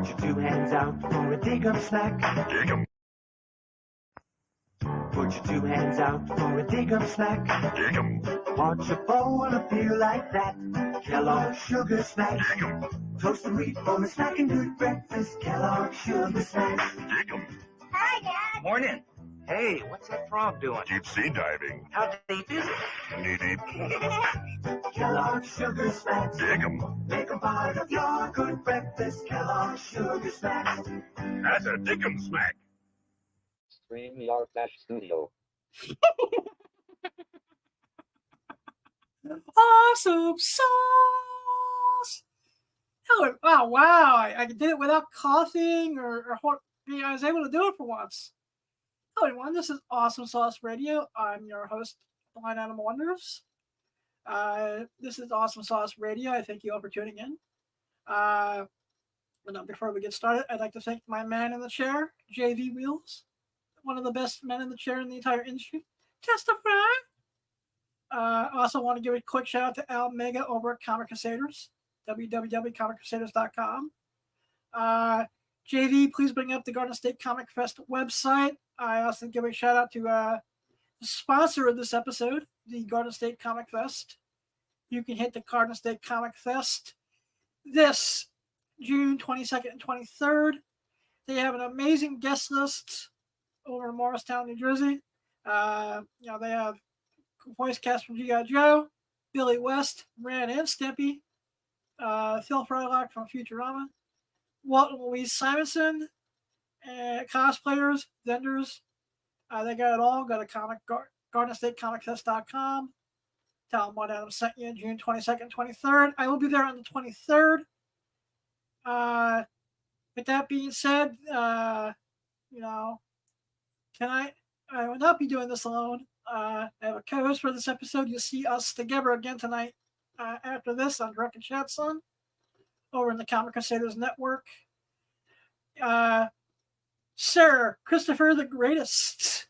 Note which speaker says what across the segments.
Speaker 1: Put your two hands out for a dig-em snack.
Speaker 2: Dig 'em,
Speaker 1: Put your two hands out for a dig-em snack.
Speaker 2: dig 'em,
Speaker 1: Want your bowl to feel like that? Kellogg's Sugar Snacks.
Speaker 2: dig 'em,
Speaker 1: Toasted wheat for a snacking good breakfast. Kellogg's Sugar Snacks.
Speaker 2: dig 'em.
Speaker 3: Hi, Dad.
Speaker 4: Morning. Hey, what's that frog doing?
Speaker 2: Deep sea diving.
Speaker 4: How deep is it?
Speaker 2: Knee deep.
Speaker 1: Kellogg's Sugar Snacks.
Speaker 2: Dig 'em.
Speaker 1: Make a part of your good breakfast. Kellogg's Sugar Snacks.
Speaker 2: That's a dig 'em snack.
Speaker 4: StreamYard Flash Studio.
Speaker 5: Awesome sauce. Oh wow! I did it without coughing or I was able to do it for once. Hello everyone, this is Awesome Sauce Radio. I'm your host, Blind Animal Wonders. This is Awesome Sauce Radio. I thank you all for tuning in. But before we get started, I'd like to thank my man in the chair, JV Wheels, one of the best men in the chair in the entire industry. Testify. Also want to give a quick shout out to Al Mega over at Comic Crusaders, www.comiccrusaders.com. JV, please bring up the Garden State Comic Fest website. I also give a shout out to the sponsor of this episode, the Garden State Comic Fest. You can hit the Garden State Comic Fest this June 22nd and 23rd. They have an amazing guest list over in Morristown, New Jersey. They have voice cast from G.I. Joe, Billy West, Ren and Stimpy, Phil Frylock from Futurama, Walt and Louise Simonson, cosplayers, vendors. They got it all. Go to GardenStateComicFest.com. Tell them what Adam sent you June 22nd, 23rd. I will be there on the 23rd. With that being said, I will not be doing this alone. I have a co-host for this episode. You'll see us together again tonight after this on Drunken Chat Son over in the Comic Crusaders Network. Sir Christopher the Greatest.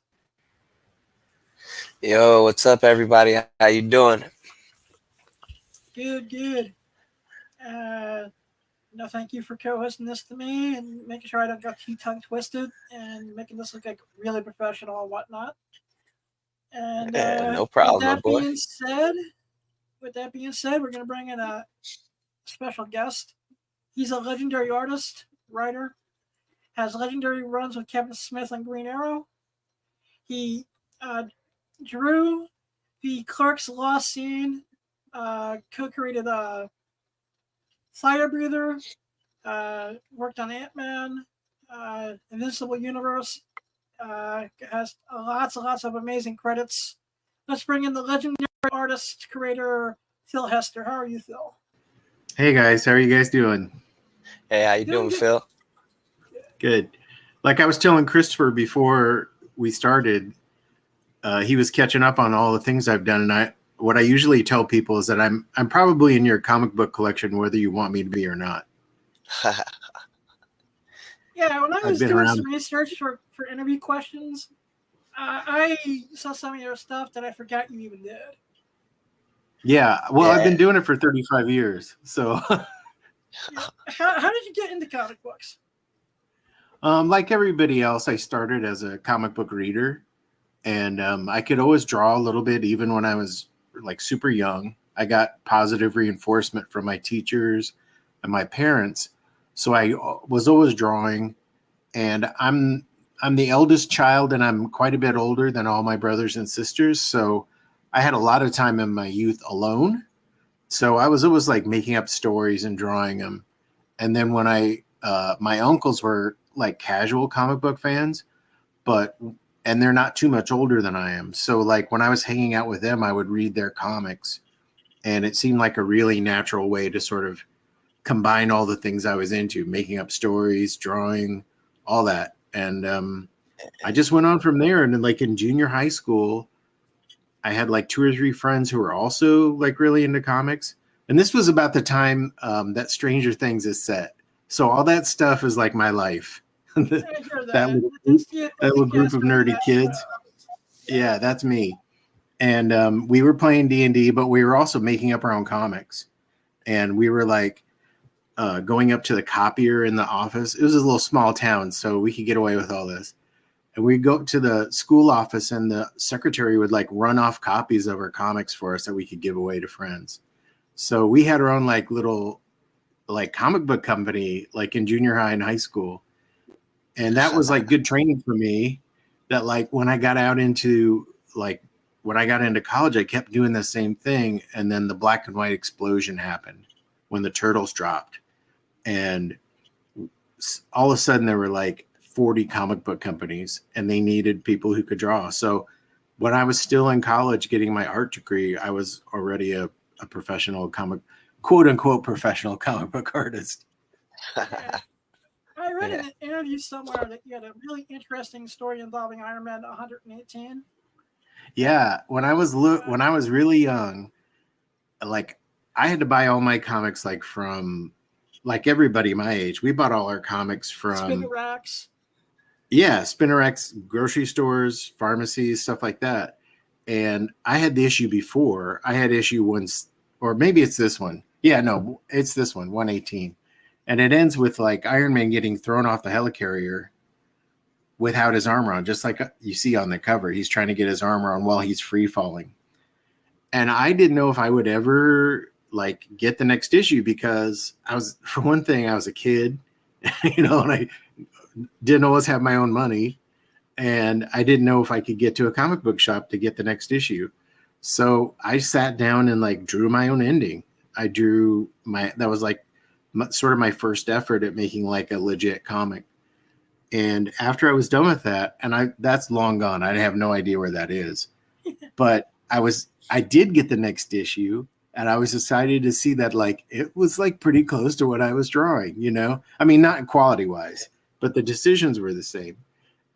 Speaker 6: Yo, what's up, everybody? How you doing?
Speaker 5: Good. Thank you for co-hosting this to me and making sure I don't get too tongue twisted and making this look like really professional and whatnot. And
Speaker 6: no problem, my boy.
Speaker 5: With that being said, we're going to bring in a special guest. He's a legendary artist, writer, has legendary runs with Kevin Smith on Green Arrow. He drew the Clark's Law Scene, co-created Fire Breather, worked on Ant-Man, Invincible Universe, has lots of amazing credits. Let's bring in the legendary artist, creator, Phil Hester. How are you, Phil?
Speaker 7: Hey guys, how are you guys doing?
Speaker 6: Hey, how you doing, Phil?
Speaker 7: Good. Like I was telling Christopher before we started, he was catching up on all the things I've done, and what I usually tell people is that I'm probably in your comic book collection, whether you want me to be or not.
Speaker 5: Yeah, when I was doing some research for interview questions, I saw some of your stuff that I forgot you even did.
Speaker 7: Yeah, well, I've been doing it for 35 years, so.
Speaker 5: How did you get into comic books?
Speaker 7: Like everybody else, I started as a comic book reader, and I could always draw a little bit, even when I was like super young. I got positive reinforcement from my teachers and my parents, so I was always drawing. And I'm the eldest child, and I'm quite a bit older than all my brothers and sisters, so I had a lot of time in my youth alone. So I was always like making up stories and drawing them. And then when my uncles were like casual comic book fans, and they're not too much older than I am. So like when I was hanging out with them, I would read their comics, and it seemed like a really natural way to sort of combine all the things I was into, making up stories, drawing, all that. And I just went on from there. And then like in junior high school, I had like 2 or 3 friends who were also like really into comics. And this was about the time that Stranger Things is set. So all that stuff is like my life. that little group of nerdy kids. Yeah, that's me. And we were playing D&D, but we were also making up our own comics. And we were like, going up to the copier in the office. It was a little small town, so we could get away with all this. And we'd go to the school office, and the secretary would like run off copies of our comics for us that we could give away to friends. So we had our own like little like comic book company, like in junior high and high school. And that was like good training for me, that like when I got into college, I kept doing the same thing. And then the black and white explosion happened when the Turtles dropped. And all of a sudden there were like 40 comic book companies, and they needed people who could draw. So when I was still in college getting my art degree, I was already a professional quote unquote professional comic book artist.
Speaker 5: Yeah. I read in an interview somewhere that you had a really interesting story involving Iron Man 118.
Speaker 7: Yeah, when I was really young, like I had to buy all my comics like from like everybody my age. We bought all our comics from
Speaker 5: Spinner racks.
Speaker 7: Yeah, Spinner-X, grocery stores, pharmacies, stuff like that. And I had the issue before. I had issue once, or maybe it's this one. Yeah, no, it's this one, 118. And it ends with like Iron Man getting thrown off the helicarrier without his armor on, just like you see on the cover. He's trying to get his armor on while he's free falling. And I didn't know if I would ever like get the next issue, because for one thing, I was a kid, and I didn't always have my own money, and I didn't know if I could get to a comic book shop to get the next issue. So I sat down and like drew my own ending. That was like sort of my first effort at making like a legit comic. And after I was done with that, and that's long gone, I have no idea where that is, but I did get the next issue, and I was excited to see that like it was like pretty close to what I was drawing, I mean, not quality wise, but the decisions were the same.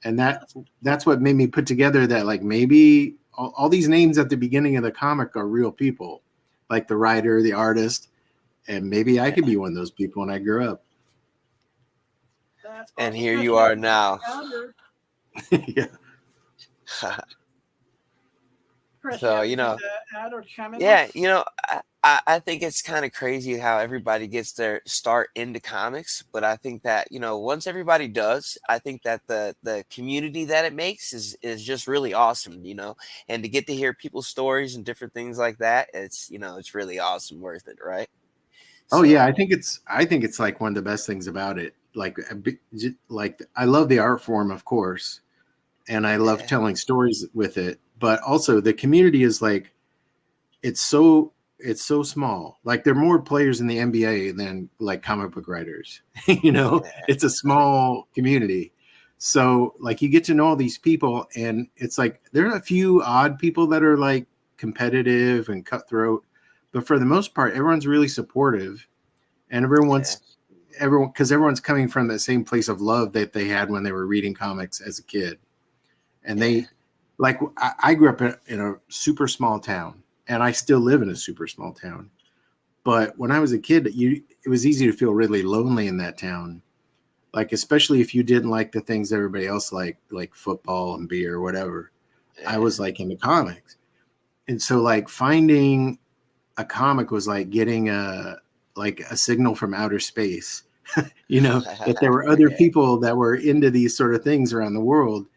Speaker 7: And that's what made me put together that like maybe all these names at the beginning of the comic are real people, like the writer, the artist, and maybe I could be one of those people when I grew up.
Speaker 6: And here you are now.
Speaker 7: Yeah.
Speaker 6: So, I think it's kind of crazy how everybody gets their start into comics, but I think that, once everybody does, I think that the community that it makes is just really awesome, and to get to hear people's stories and different things like that, it's really awesome, worth it, right?
Speaker 7: Oh yeah, I think it's like one of the best things about it. Like I love the art form, of course, and I love telling stories with it, but also the community is like, it's so small. Like there are more players in the NBA than like comic book writers. It's a small community. So like you get to know all these people, and it's like there are a few odd people that are like competitive and cutthroat, but for the most part, everyone's really supportive, and everyone's coming from the same place of love that they had when they were reading comics as a kid. And they like, I grew up in a super small town, and I still live in a super small town. But when I was a kid, it was easy to feel really lonely in that town. Like, especially if you didn't like the things everybody else liked, like football and beer or whatever. I was like into comics. And so like finding a comic was like getting a signal from outer space, that there were other people that were into these sort of things around the world.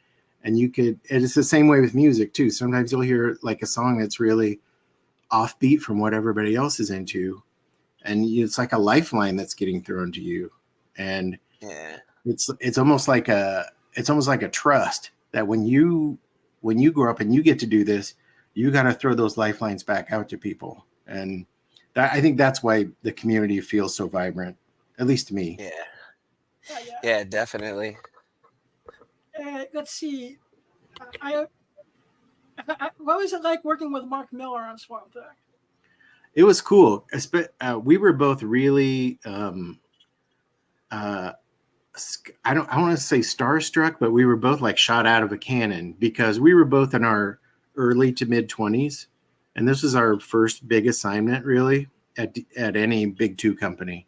Speaker 7: And it's the same way with music too. Sometimes you'll hear like a song that's really offbeat from what everybody else is into, and it's like a lifeline that's getting thrown to you. And it's almost like a trust that when you grow up and you get to do this, you got to throw those lifelines back out to people. And I think that's why the community feels so vibrant, at least to me.
Speaker 6: Yeah, definitely.
Speaker 5: Let's see. What was it like working with Mark Miller on Swamp Thing?
Speaker 7: It was cool. We were both really, I want to say starstruck, but we were both like shot out of a cannon, because we were both in our early to mid 20s, and this was our first big assignment really at any big two company.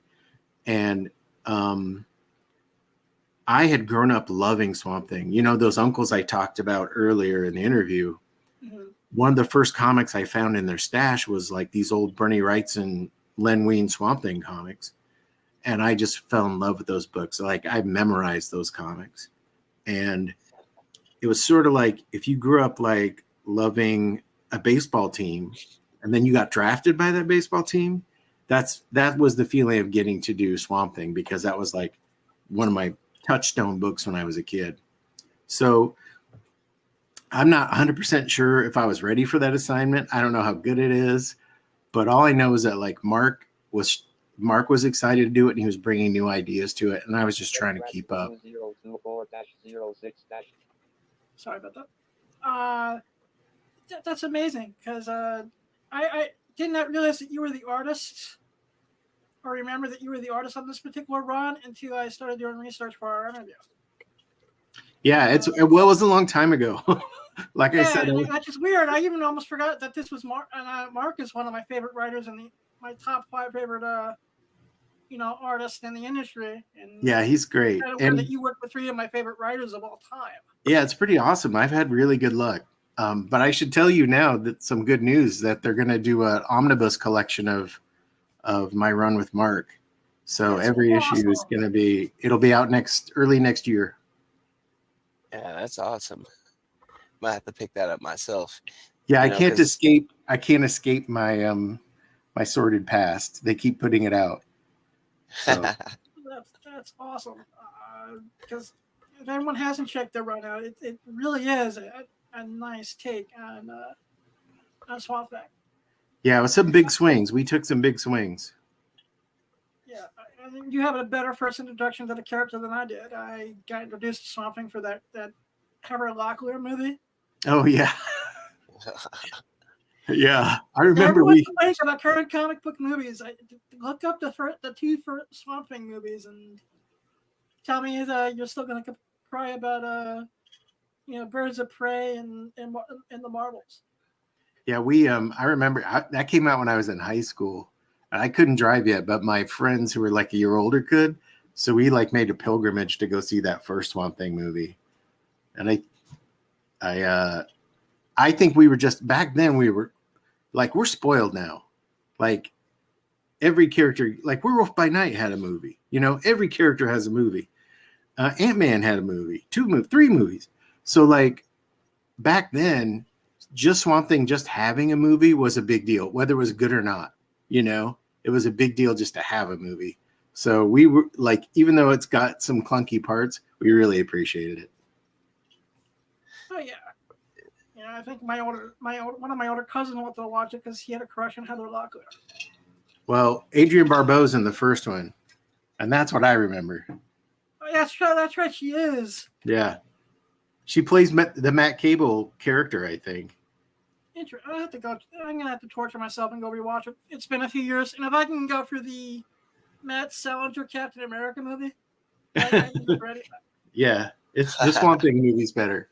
Speaker 7: And I had grown up loving Swamp Thing. Those uncles I talked about earlier in the interview. Mm-hmm. One of the first comics I found in their stash was like these old Bernie Wrightson, Len Wein Swamp Thing comics. and I just fell in love with those books. Like I memorized those comics, and it was sort of like if you grew up like loving a baseball team, and then you got drafted by that baseball team. That was the feeling of getting to do Swamp Thing, because that was like one of my touchstone books when I was a kid. So I'm not 100% sure if I was ready for that assignment. I don't know how good it is, but all I know is that like Mark was excited to do it, and he was bringing new ideas to it, and I was just trying to keep up.
Speaker 4: 024-06-
Speaker 5: Sorry about that. That's amazing, because I did not realize that you were the artist, or remember that you were the artist on this particular run, until I started doing research for our interview.
Speaker 7: Yeah, it was a long time ago. Like I said,
Speaker 5: that's just weird. I even almost forgot that this was Mark, and Mark is one of my favorite writers and my top 5 favorite, artists in the industry. And
Speaker 7: yeah, he's great.
Speaker 5: kind of weird that you work with 3 of my favorite writers of all time.
Speaker 7: Yeah, it's pretty awesome. I've had really good luck. But I should tell you now that some good news that they're going to do an omnibus collection of my run with Mark. So
Speaker 5: That's
Speaker 7: every
Speaker 5: awesome.
Speaker 7: issue is going to it'll be out early next year.
Speaker 6: Yeah, that's awesome. Might have to pick that up myself.
Speaker 7: Yeah, I can't escape my my sordid past. They keep putting it out. So.
Speaker 5: That's awesome. Because if anyone hasn't checked their run out, it really is a nice take on Swamp Thing.
Speaker 7: Yeah, with some big swings. We took some big swings.
Speaker 5: Yeah, I think you have a better first introduction to the character than I did. I got introduced to Swamp Thing for that Heather Locklear movie.
Speaker 7: Oh yeah. Yeah, I remember
Speaker 5: everyone complains about current comic book movies. I look up the 2 first Swamp Thing movies and tell me you're still going to cry about Birds of Prey and the Marvels.
Speaker 7: Yeah, I remember that came out when I was in high school. I couldn't drive yet, but my friends who were like a year older could. So we like made a pilgrimage to go see that first Swamp Thing movie. And I think we were just back then we were like, we're spoiled now. Like every character, like Werewolf by Night had a movie. Every character has a movie. Ant-Man had a movie, 3 movies. So like back then, just Swamp Thing, just having a movie was a big deal, whether it was good or not. It was a big deal just to have a movie. So we were like, even though it's got some clunky parts, we really appreciated it.
Speaker 5: Oh yeah. I think one of my older cousins wanted to watch it because he had a crush on Heather Locklear.
Speaker 7: Well, Adrienne Barbeau's in the first one, and that's what I remember.
Speaker 5: Oh, that's right. She is.
Speaker 7: Yeah, she plays the Matt Cable character, I think.
Speaker 5: I'm gonna have to torture myself and go rewatch it. It's been a few years, and if I can go through the Matt Salinger Captain America movie, I can get ready.
Speaker 7: Yeah, it's the Swamp Thing movie's better.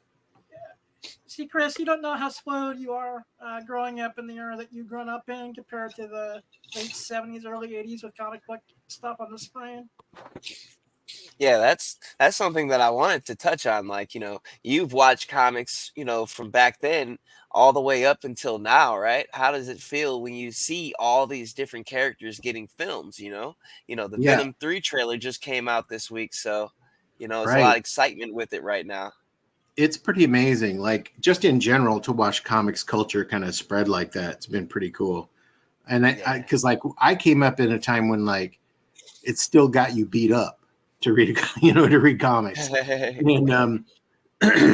Speaker 5: See, Chris, you don't know how spoiled you are growing up in the era that you've grown up in compared to the late 70s, early 80s with comic book stuff on the screen.
Speaker 6: Yeah, that's something that I wanted to touch on. Like, you've watched comics, from back then all the way up until now, right? How does it feel when you see all these different characters getting films, the Venom 3 trailer just came out this week. So, it's a lot of excitement with it right now.
Speaker 7: It's pretty amazing. Like just in general to watch comics culture kind of spread like that. It's been pretty cool. And because I came up in a time when like it still got you beat up to read, to read comics. And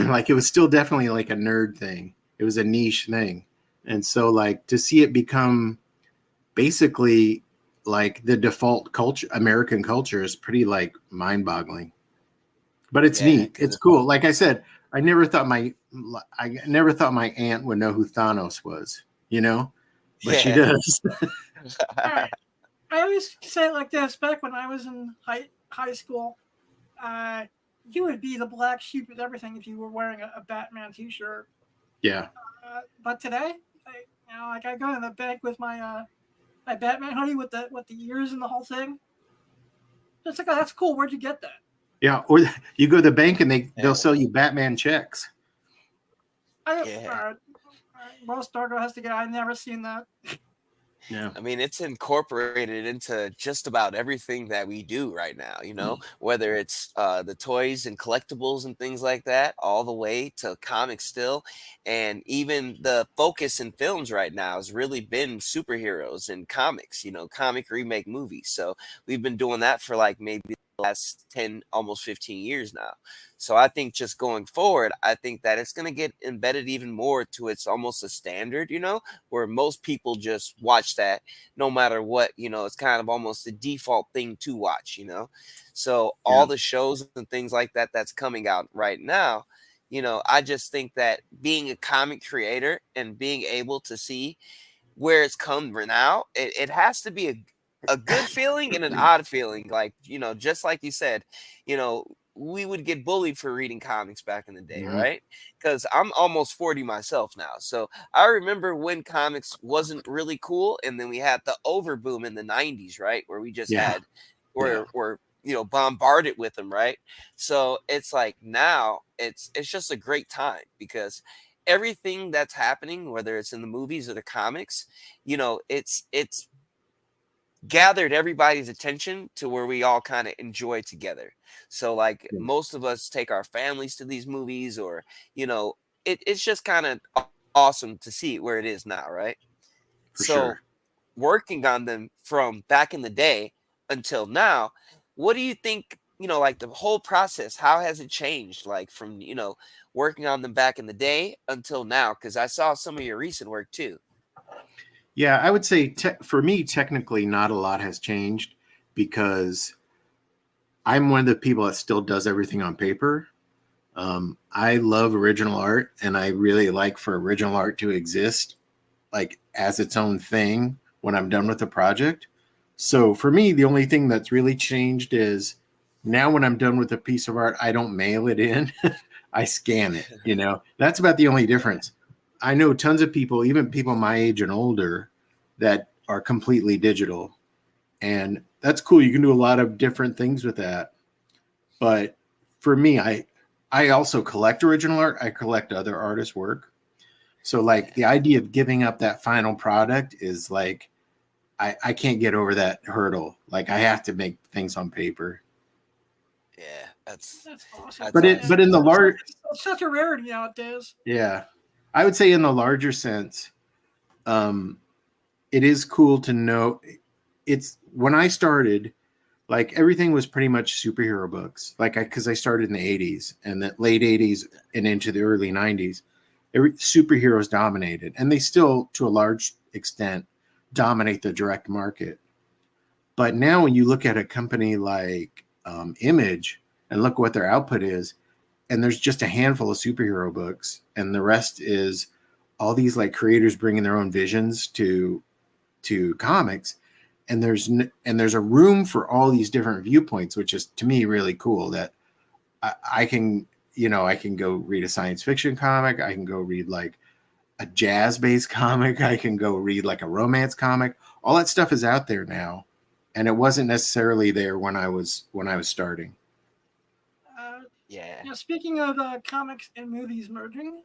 Speaker 7: like it was still definitely like a nerd thing. It was a niche thing. And so like to see it become basically like the default culture, American culture is pretty like mind boggling. But it's neat. It's cool. Like I said, I never thought my aunt would know who Thanos was, but she does.
Speaker 5: Right. I always say it like this. Back when I was in high school, you would be the black sheep with everything if you were wearing a Batman T-shirt.
Speaker 7: Yeah.
Speaker 5: But today, I go to the bank with my my Batman hoodie with the ears and the whole thing. It's like, oh, that's cool. Where'd you get that?
Speaker 7: Yeah, or you go to the bank and they'll sell you Batman checks.
Speaker 5: Most Darko has to get. I've never seen that.
Speaker 7: Yeah.
Speaker 6: I mean, it's incorporated into just about everything that we do right now, whether it's the toys and collectibles and things like that, all the way to comics still. And even the focus in films right now has really been superheroes and comics, comic remake movies. So we've been doing that for like maybe the last 10, almost 15 years now. So I think just going forward, I think that it's going to get embedded even more to it's almost a standard, where most people just watch that no matter what, it's kind of almost the default thing to watch. So
Speaker 7: Yeah.
Speaker 6: all the shows and things like that that's coming out right now, I just think that being a comic creator and being able to see where it's come now, it has to be a good feeling and an odd feeling. Like, just like you said, we would get bullied for reading comics back in the day,
Speaker 7: Mhm.
Speaker 6: right? Because I'm almost 40 myself now. So I remember when comics wasn't really cool, and then we had the overboom in the 90s, right? Where we just
Speaker 7: Yeah.
Speaker 6: had
Speaker 7: Yeah.
Speaker 6: or bombarded with them, right? So it's like now it's just a great time because everything that's happening, whether it's in the movies or the comics, it's gathered everybody's attention to where we all kind of enjoy together. So like
Speaker 7: Yeah.
Speaker 6: most of us take our families to these movies, or it's just kind of awesome to see where it is now, right?
Speaker 7: For
Speaker 6: So
Speaker 7: sure.
Speaker 6: working on them from back in the day until now, what do you think, like the whole process, how has it changed, like from working on them back in the day until now? Because I saw some of your recent work too.
Speaker 7: Yeah, I would say for me, technically, not a lot has changed because I'm one of the people that still does everything on paper. I love original art, and I really like for original art to exist like as its own thing when I'm done with the project. So for me, the only thing that's really changed is now when I'm done with a piece of art, I don't mail it in. I scan it, That's about the only difference. I know tons of people, even people my age and older, that are completely digital. And that's cool. You can do a lot of different things with that. But for me, I also collect original art. I collect other artists' work. So like the idea of giving up that final product is like I can't get over that hurdle. Like I have to make things on paper.
Speaker 6: Yeah, that's
Speaker 5: That's awesome.
Speaker 6: that's
Speaker 7: But
Speaker 6: awesome.
Speaker 7: in the large
Speaker 5: It's such a rarity nowadays.
Speaker 7: yeah. I would say in the larger sense, um, it is cool to know it's when I started, like everything was pretty much superhero books. Like because I started in the 80s and the late 80s and into the early 90s, superheroes dominated, and they still to a large extent dominate the direct market. But now when you look at a company like Image and look what their output is, and there's just a handful of superhero books, and the rest is all these like creators bringing their own visions to comics, and there's a room for all these different viewpoints, which is to me really cool. That I can I can go read a science fiction comic, I can go read like a jazz based comic, I can go read like a romance comic. All that stuff is out there now, and it wasn't necessarily there when I was starting.
Speaker 5: Uh,
Speaker 6: Yeah.
Speaker 5: Speaking of comics and movies merging,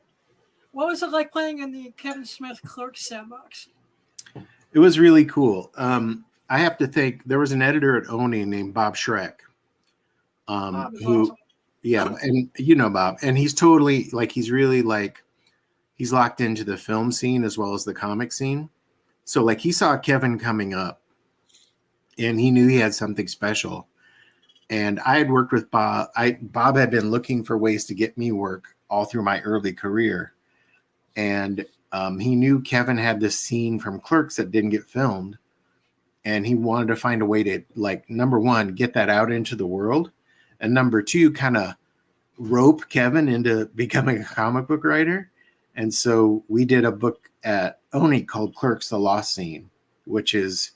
Speaker 5: what was it like playing in the Kevin Smith Clerks sandbox?
Speaker 7: It was really cool. I have to think there was an editor at Oni named Bob Schreck,
Speaker 5: Bob is
Speaker 7: who,
Speaker 5: awesome.
Speaker 7: yeah, and Bob, and he's totally like he's locked into the film scene as well as the comic scene. So like he saw Kevin coming up, and he knew he had something special. And I had worked with Bob. Bob had been looking for ways to get me work all through my early career, and he knew Kevin had this scene from Clerks that didn't get filmed, and he wanted to find a way to, like, number one, get that out into the world, and number two, kind of rope Kevin into becoming a comic book writer. And so we did a book at Oni called Clerks: The Lost Scene, which is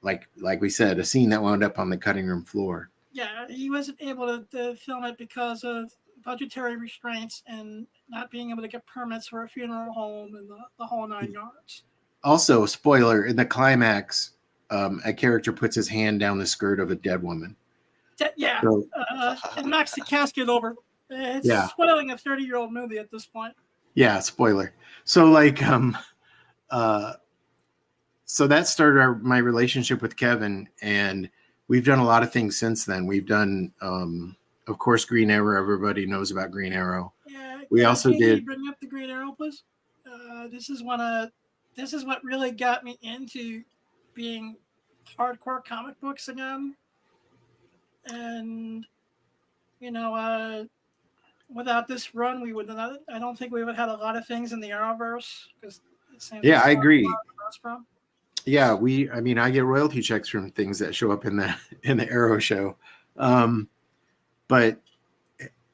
Speaker 7: like we said, a scene that wound up on the cutting room floor.
Speaker 5: Yeah, he wasn't able to film it because of budgetary restraints and not being able to get permits for a funeral home and the whole 9 yards.
Speaker 7: Also, spoiler, in the climax, a character puts his hand down the skirt of a dead woman.
Speaker 5: Yeah,
Speaker 7: So,
Speaker 5: and knocks the casket over. It's
Speaker 7: yeah.
Speaker 5: spoiling a 30-year-old movie at this point.
Speaker 7: Yeah, spoiler. So like so that started my relationship with Kevin, and we've done a lot of things since then. We've done, of course, Green Arrow. Everybody knows about Green Arrow.
Speaker 5: Yeah,
Speaker 7: We also
Speaker 5: can you
Speaker 7: did.
Speaker 5: bring up the Green Arrow, please? This is what really got me into being hardcore comic books again, and you know, without this run, we would not. I don't think we would have had a lot of things in the Arrowverse because it seems
Speaker 7: Yeah,
Speaker 5: as
Speaker 7: I
Speaker 5: far
Speaker 7: agree.
Speaker 5: from.
Speaker 7: Yeah, I mean, I get royalty checks from things that show up in the Arrow show, but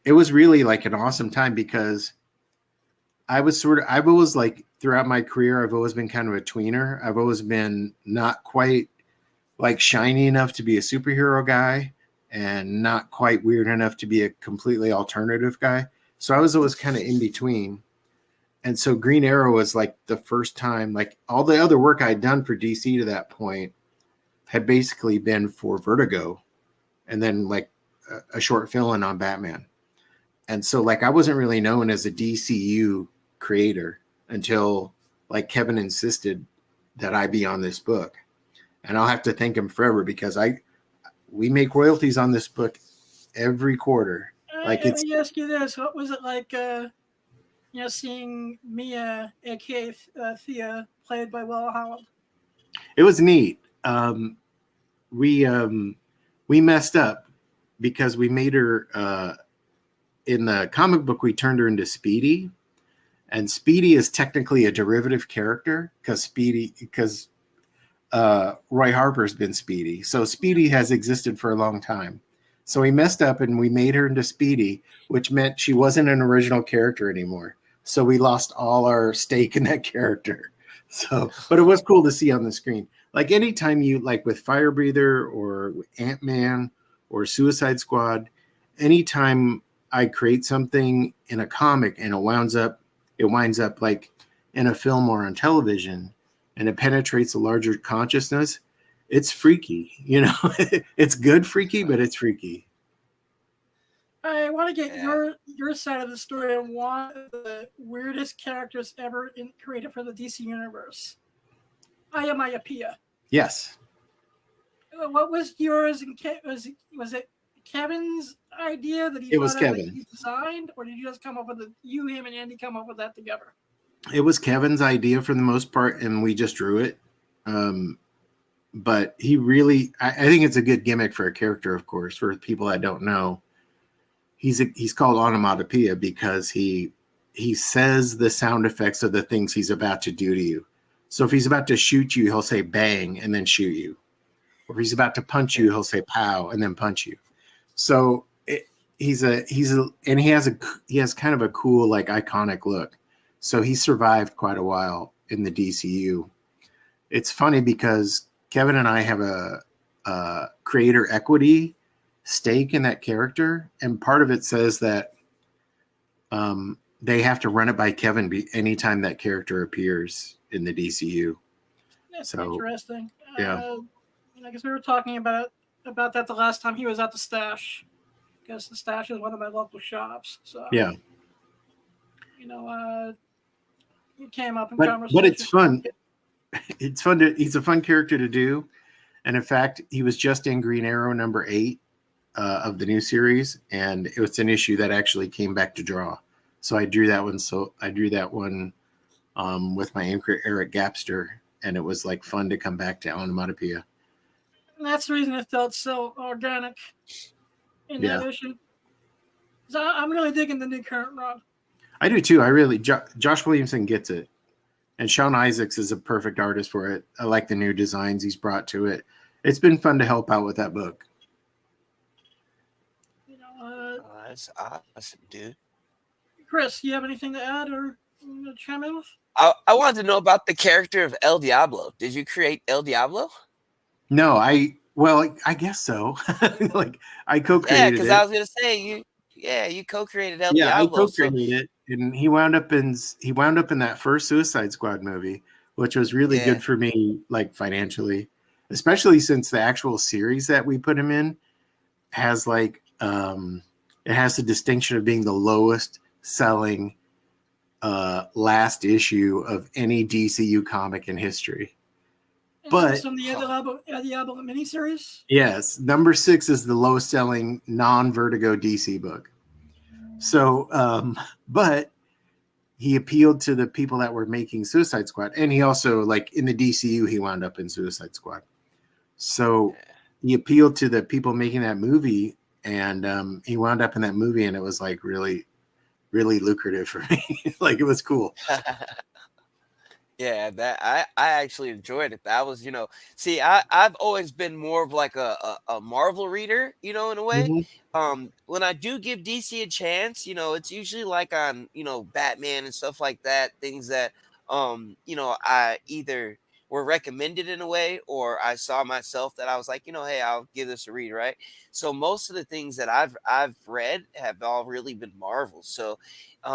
Speaker 7: it was really like an awesome time because I've always like throughout my career, I've always been kind of a tweener. I've always been not quite like shiny enough to be a superhero guy and not quite weird enough to be a completely alternative guy. So I was always kind of in between. And so Green Arrow was like the first time, like all the other work I'd done for DC to that point had basically been for Vertigo and then like a short fill-in on Batman. And so like I wasn't really known as a DCU creator until like Kevin insisted that I be on this book. And I'll have to thank him forever because we make royalties on this book every quarter. Like
Speaker 5: Let me ask you this: what was it like? Seeing Mia, aka Thea, played by Willa Holland.
Speaker 7: It was neat. We messed up because we made her in the comic book. We turned her into Speedy, and Speedy is technically a derivative character because Roy Harper's been Speedy. So Speedy has existed for a long time. So we messed up and we made her into Speedy, which meant she wasn't an original character anymore. So we lost all our stake in that character. So, but it was cool to see on the screen. Like anytime you like with Fire Breather or Ant-Man or Suicide Squad, anytime I create something in a comic and it winds up like in a film or on television and it penetrates a larger consciousness, it's freaky. It's good freaky, but it's freaky.
Speaker 5: I want to get your side of the story on one of the weirdest characters ever created for the DC universe. Ayamaya.
Speaker 7: Yes.
Speaker 5: What was yours? And was it Kevin's idea that he designed, or did you just come up with it? You, him, and Andy come up with that together?
Speaker 7: It was Kevin's idea for the most part, and we just drew it. But he really, I think it's a good gimmick for a character, of course, for people that don't know. He's called onomatopoeia because he says the sound effects of the things he's about to do to you. So if he's about to shoot you, he'll say bang and then shoot you. Or if he's about to punch you, he'll say pow and then punch you. So he has kind of a cool, like iconic look. So he survived quite a while in the DCU. It's funny because Kevin and I have a creator equity stake in that character, and part of it says that they have to run it by Kevin anytime that character appears in the DCU.
Speaker 5: That's interesting.
Speaker 7: Yeah.
Speaker 5: I guess we were talking about that the last time he was at the Stash, because the Stash is one of my local shops. So
Speaker 7: yeah,
Speaker 5: he came up in
Speaker 7: conversation. But it's fun. It's fun he's a fun character to do, and in fact, he was just in Green Arrow number 8 of the new series, and it was an issue that actually came back to draw. So I drew that one. With my anchor Eric Gapster, and it was like fun to come back to onomatopoeia.
Speaker 5: And that's the reason it felt so organic in that issue. So I'm really digging the new current run.
Speaker 7: I do too. I really Josh Williamson gets it, and Sean Isaacs is a perfect artist for it. I like the new designs he's brought to it. It's been fun to help out with that book.
Speaker 6: That's awesome, dude.
Speaker 5: Chris, you have anything to add or chime in with?
Speaker 6: I wanted to know about the character of El Diablo. Did you create El Diablo?
Speaker 7: No, I guess so. Like I co-created it.
Speaker 6: Yeah, because I was gonna say you co-created El Diablo.
Speaker 7: Yeah, I co-created it, and he wound up in that first Suicide Squad movie, which was really good for me, like financially, especially since the actual series that we put him in has like it has the distinction of being the lowest selling last issue of any DCU comic in history. But
Speaker 5: from the Diablo miniseries.
Speaker 7: yes, number 6 is the lowest selling non-Vertigo DC book. So, but he appealed to the people that were making Suicide Squad, and he also, like, in the DCU, he wound up in Suicide Squad. So he appealed to the people making that movie, and he wound up in that movie, and it was like really, really lucrative for me. Like, it was cool.
Speaker 6: Yeah, that I actually enjoyed it. That was, see, I've always been more of like a Marvel reader, in a way.
Speaker 7: Mhm.
Speaker 6: When I do give DC a chance, it's usually like on, Batman and stuff like that, things that I either were recommended in a way or I saw myself that I was like, hey, I'll give this a read, right? So most of the things that I've read have all really been Marvel. So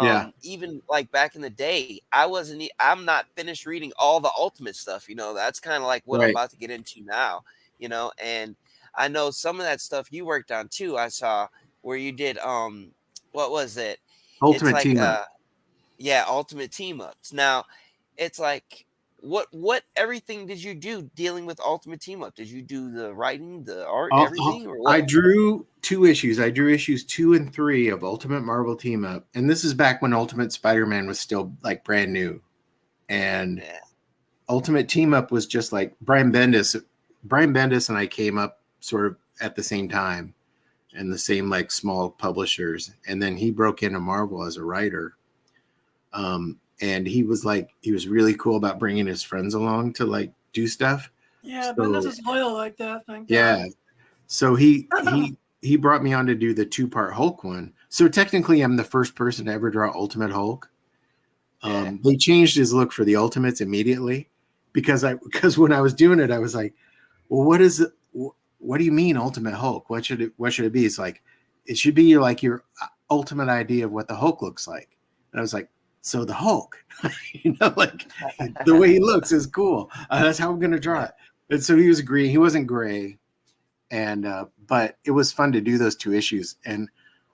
Speaker 7: Yeah,
Speaker 6: even like back in the day, I'm not finished reading all the Ultimate stuff. That's kind of like what I'm
Speaker 7: right.
Speaker 6: about to get into now. And I know some of that stuff you worked on too. I saw where you did what was it? It's
Speaker 7: Ultimate
Speaker 6: like
Speaker 7: Team Up.
Speaker 6: yeah, Ultimate Team Ups. Now it's like what everything did you do dealing with Ultimate Team Up? Did you do the writing, the art, everything, or
Speaker 7: I
Speaker 6: what?
Speaker 7: drew 2 issues. I drew issues 2 and 3 of Ultimate Marvel Team Up, and this is back when Ultimate Spider-Man was still like brand new. And
Speaker 6: Yeah,
Speaker 7: Ultimate Team Up was just like Brian Bendis. Brian Bendis and I came up sort of at the same time, and the same like small publishers. And then he broke into Marvel as a writer. And he was really cool about bringing his friends along to like do stuff.
Speaker 5: Yeah, but this
Speaker 7: So
Speaker 5: is loyal like that. Thank God.
Speaker 7: yeah, so he brought me on to do the 2-part Hulk one. So technically, I'm the first person to ever draw Ultimate Hulk.
Speaker 6: yeah,
Speaker 7: They changed his look for the Ultimates immediately because when I was doing it, I was like, well, what do you mean Ultimate Hulk? What should it be? It's like it should be like your ultimate idea of what the Hulk looks like. And I was like, so the Hulk, like the way he looks is cool. That's how I'm gonna draw
Speaker 6: yeah,
Speaker 7: it. And so he was green. He wasn't gray, and but it was fun to do those 2 issues, and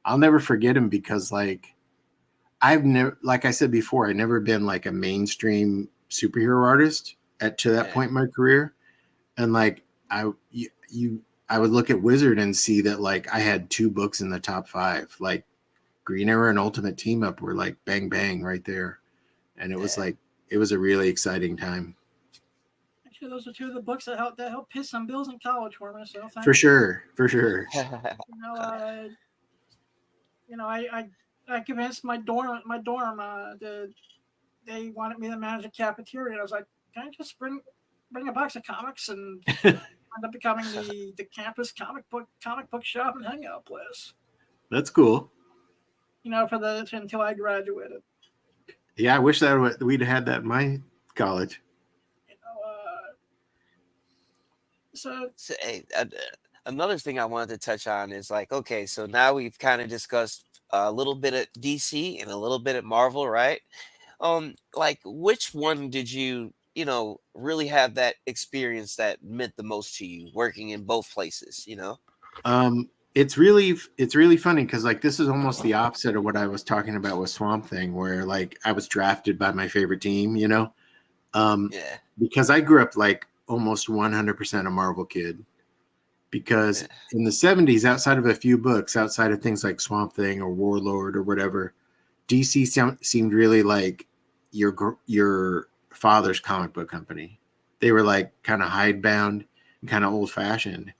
Speaker 7: I'll never forget him because like I've never, like I said before, I've never been like a mainstream superhero artist to that
Speaker 6: yeah.
Speaker 7: point in my career. And like I would look at Wizard and see that like I had 2 books in the top 5, like Green Arrow and Ultimate Team Up were like bang bang right there, and it was
Speaker 6: Yeah.
Speaker 7: like it was a really exciting time.
Speaker 5: Actually, those are 2 of the books that helped pay some bills in college for me. So
Speaker 7: For
Speaker 5: thank you.
Speaker 7: sure, for sure.
Speaker 5: You know, I convinced my dorm that they wanted me to manage a cafeteria. And I was like, can I just bring a box of comics and end up becoming the campus comic book shop and hangout place.
Speaker 7: That's cool.
Speaker 5: Until I graduated.
Speaker 7: Yeah, I wish that we'd had that in my college.
Speaker 5: You know, so
Speaker 6: So, hey, another thing I wanted to touch on is like, okay, so now we've kind of discussed a little bit at DC and a little bit at Marvel, right? Like, which one did you, really have that experience that meant the most to you working in both places,
Speaker 7: It's really funny because like this is almost the opposite of what I was talking about with Swamp Thing, where like I was drafted by my favorite team,
Speaker 6: Yeah,
Speaker 7: because I grew up like almost 100% a Marvel kid. Because
Speaker 6: yeah,
Speaker 7: in the 70s, outside of a few books, outside of things like Swamp Thing or Warlord or whatever, DC seemed really like your father's comic book company. They were like kind of hidebound and kind of old fashioned.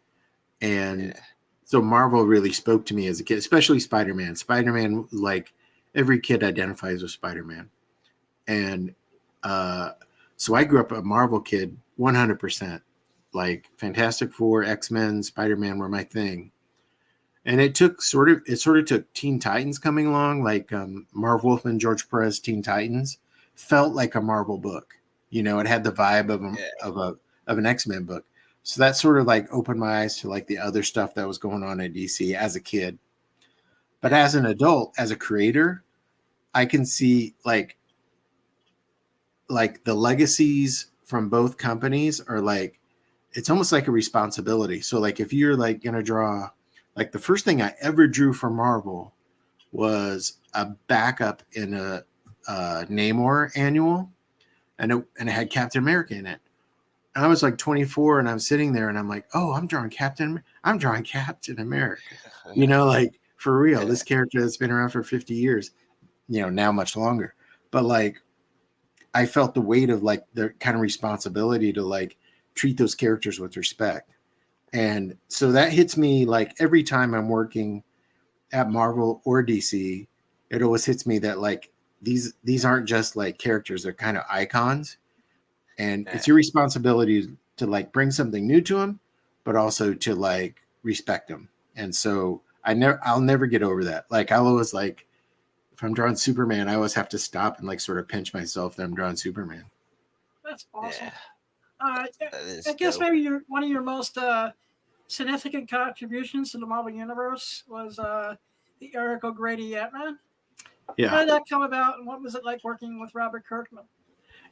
Speaker 7: And
Speaker 6: yeah,
Speaker 7: so Marvel really spoke to me as a kid, especially Spider-Man. Spider-Man, like every kid identifies with Spider-Man. And so I grew up a Marvel kid 100%. Like Fantastic Four, X-Men, Spider-Man were my thing. And it sort of took Teen Titans coming along, like Marv Wolfman, George Perez, Teen Titans, felt like a Marvel book. It had the vibe
Speaker 6: yeah,
Speaker 7: of an X-Men book. So that sort of like opened my eyes to like the other stuff that was going on at DC as a kid. But
Speaker 6: yeah,
Speaker 7: as an adult, as a creator, I can see like the legacies from both companies are like it's almost like a responsibility. So like if you're like gonna draw, like the first thing I ever drew for Marvel was a backup in a Namor annual, and it had Captain America in it. I was like 24, and I'm sitting there, and I'm like, oh, I'm drawing Captain America. You know, like for real,
Speaker 6: Yeah.
Speaker 7: this character that's been around for 50 years. You know, now much longer. But like, I felt the weight of like the kind of responsibility to like treat those characters with respect. And so that hits me like every time I'm working at Marvel or DC, it always hits me that like these aren't just like characters, they're kind of icons. And it's your responsibility to like bring something new to them, but also to like respect them. And so I'll never get over that. Like I'll always like, if I'm drawing Superman, I always have to stop and like sort of pinch myself that I'm drawing Superman.
Speaker 5: That's awesome.
Speaker 6: Yeah, that
Speaker 5: I
Speaker 6: is
Speaker 5: guess
Speaker 6: dope.
Speaker 5: maybe one of your most significant contributions to the Marvel Universe was the Eric O'Grady Ant-Man. How
Speaker 7: Yeah,
Speaker 5: did that come about, and what was it like working with Robert Kirkman?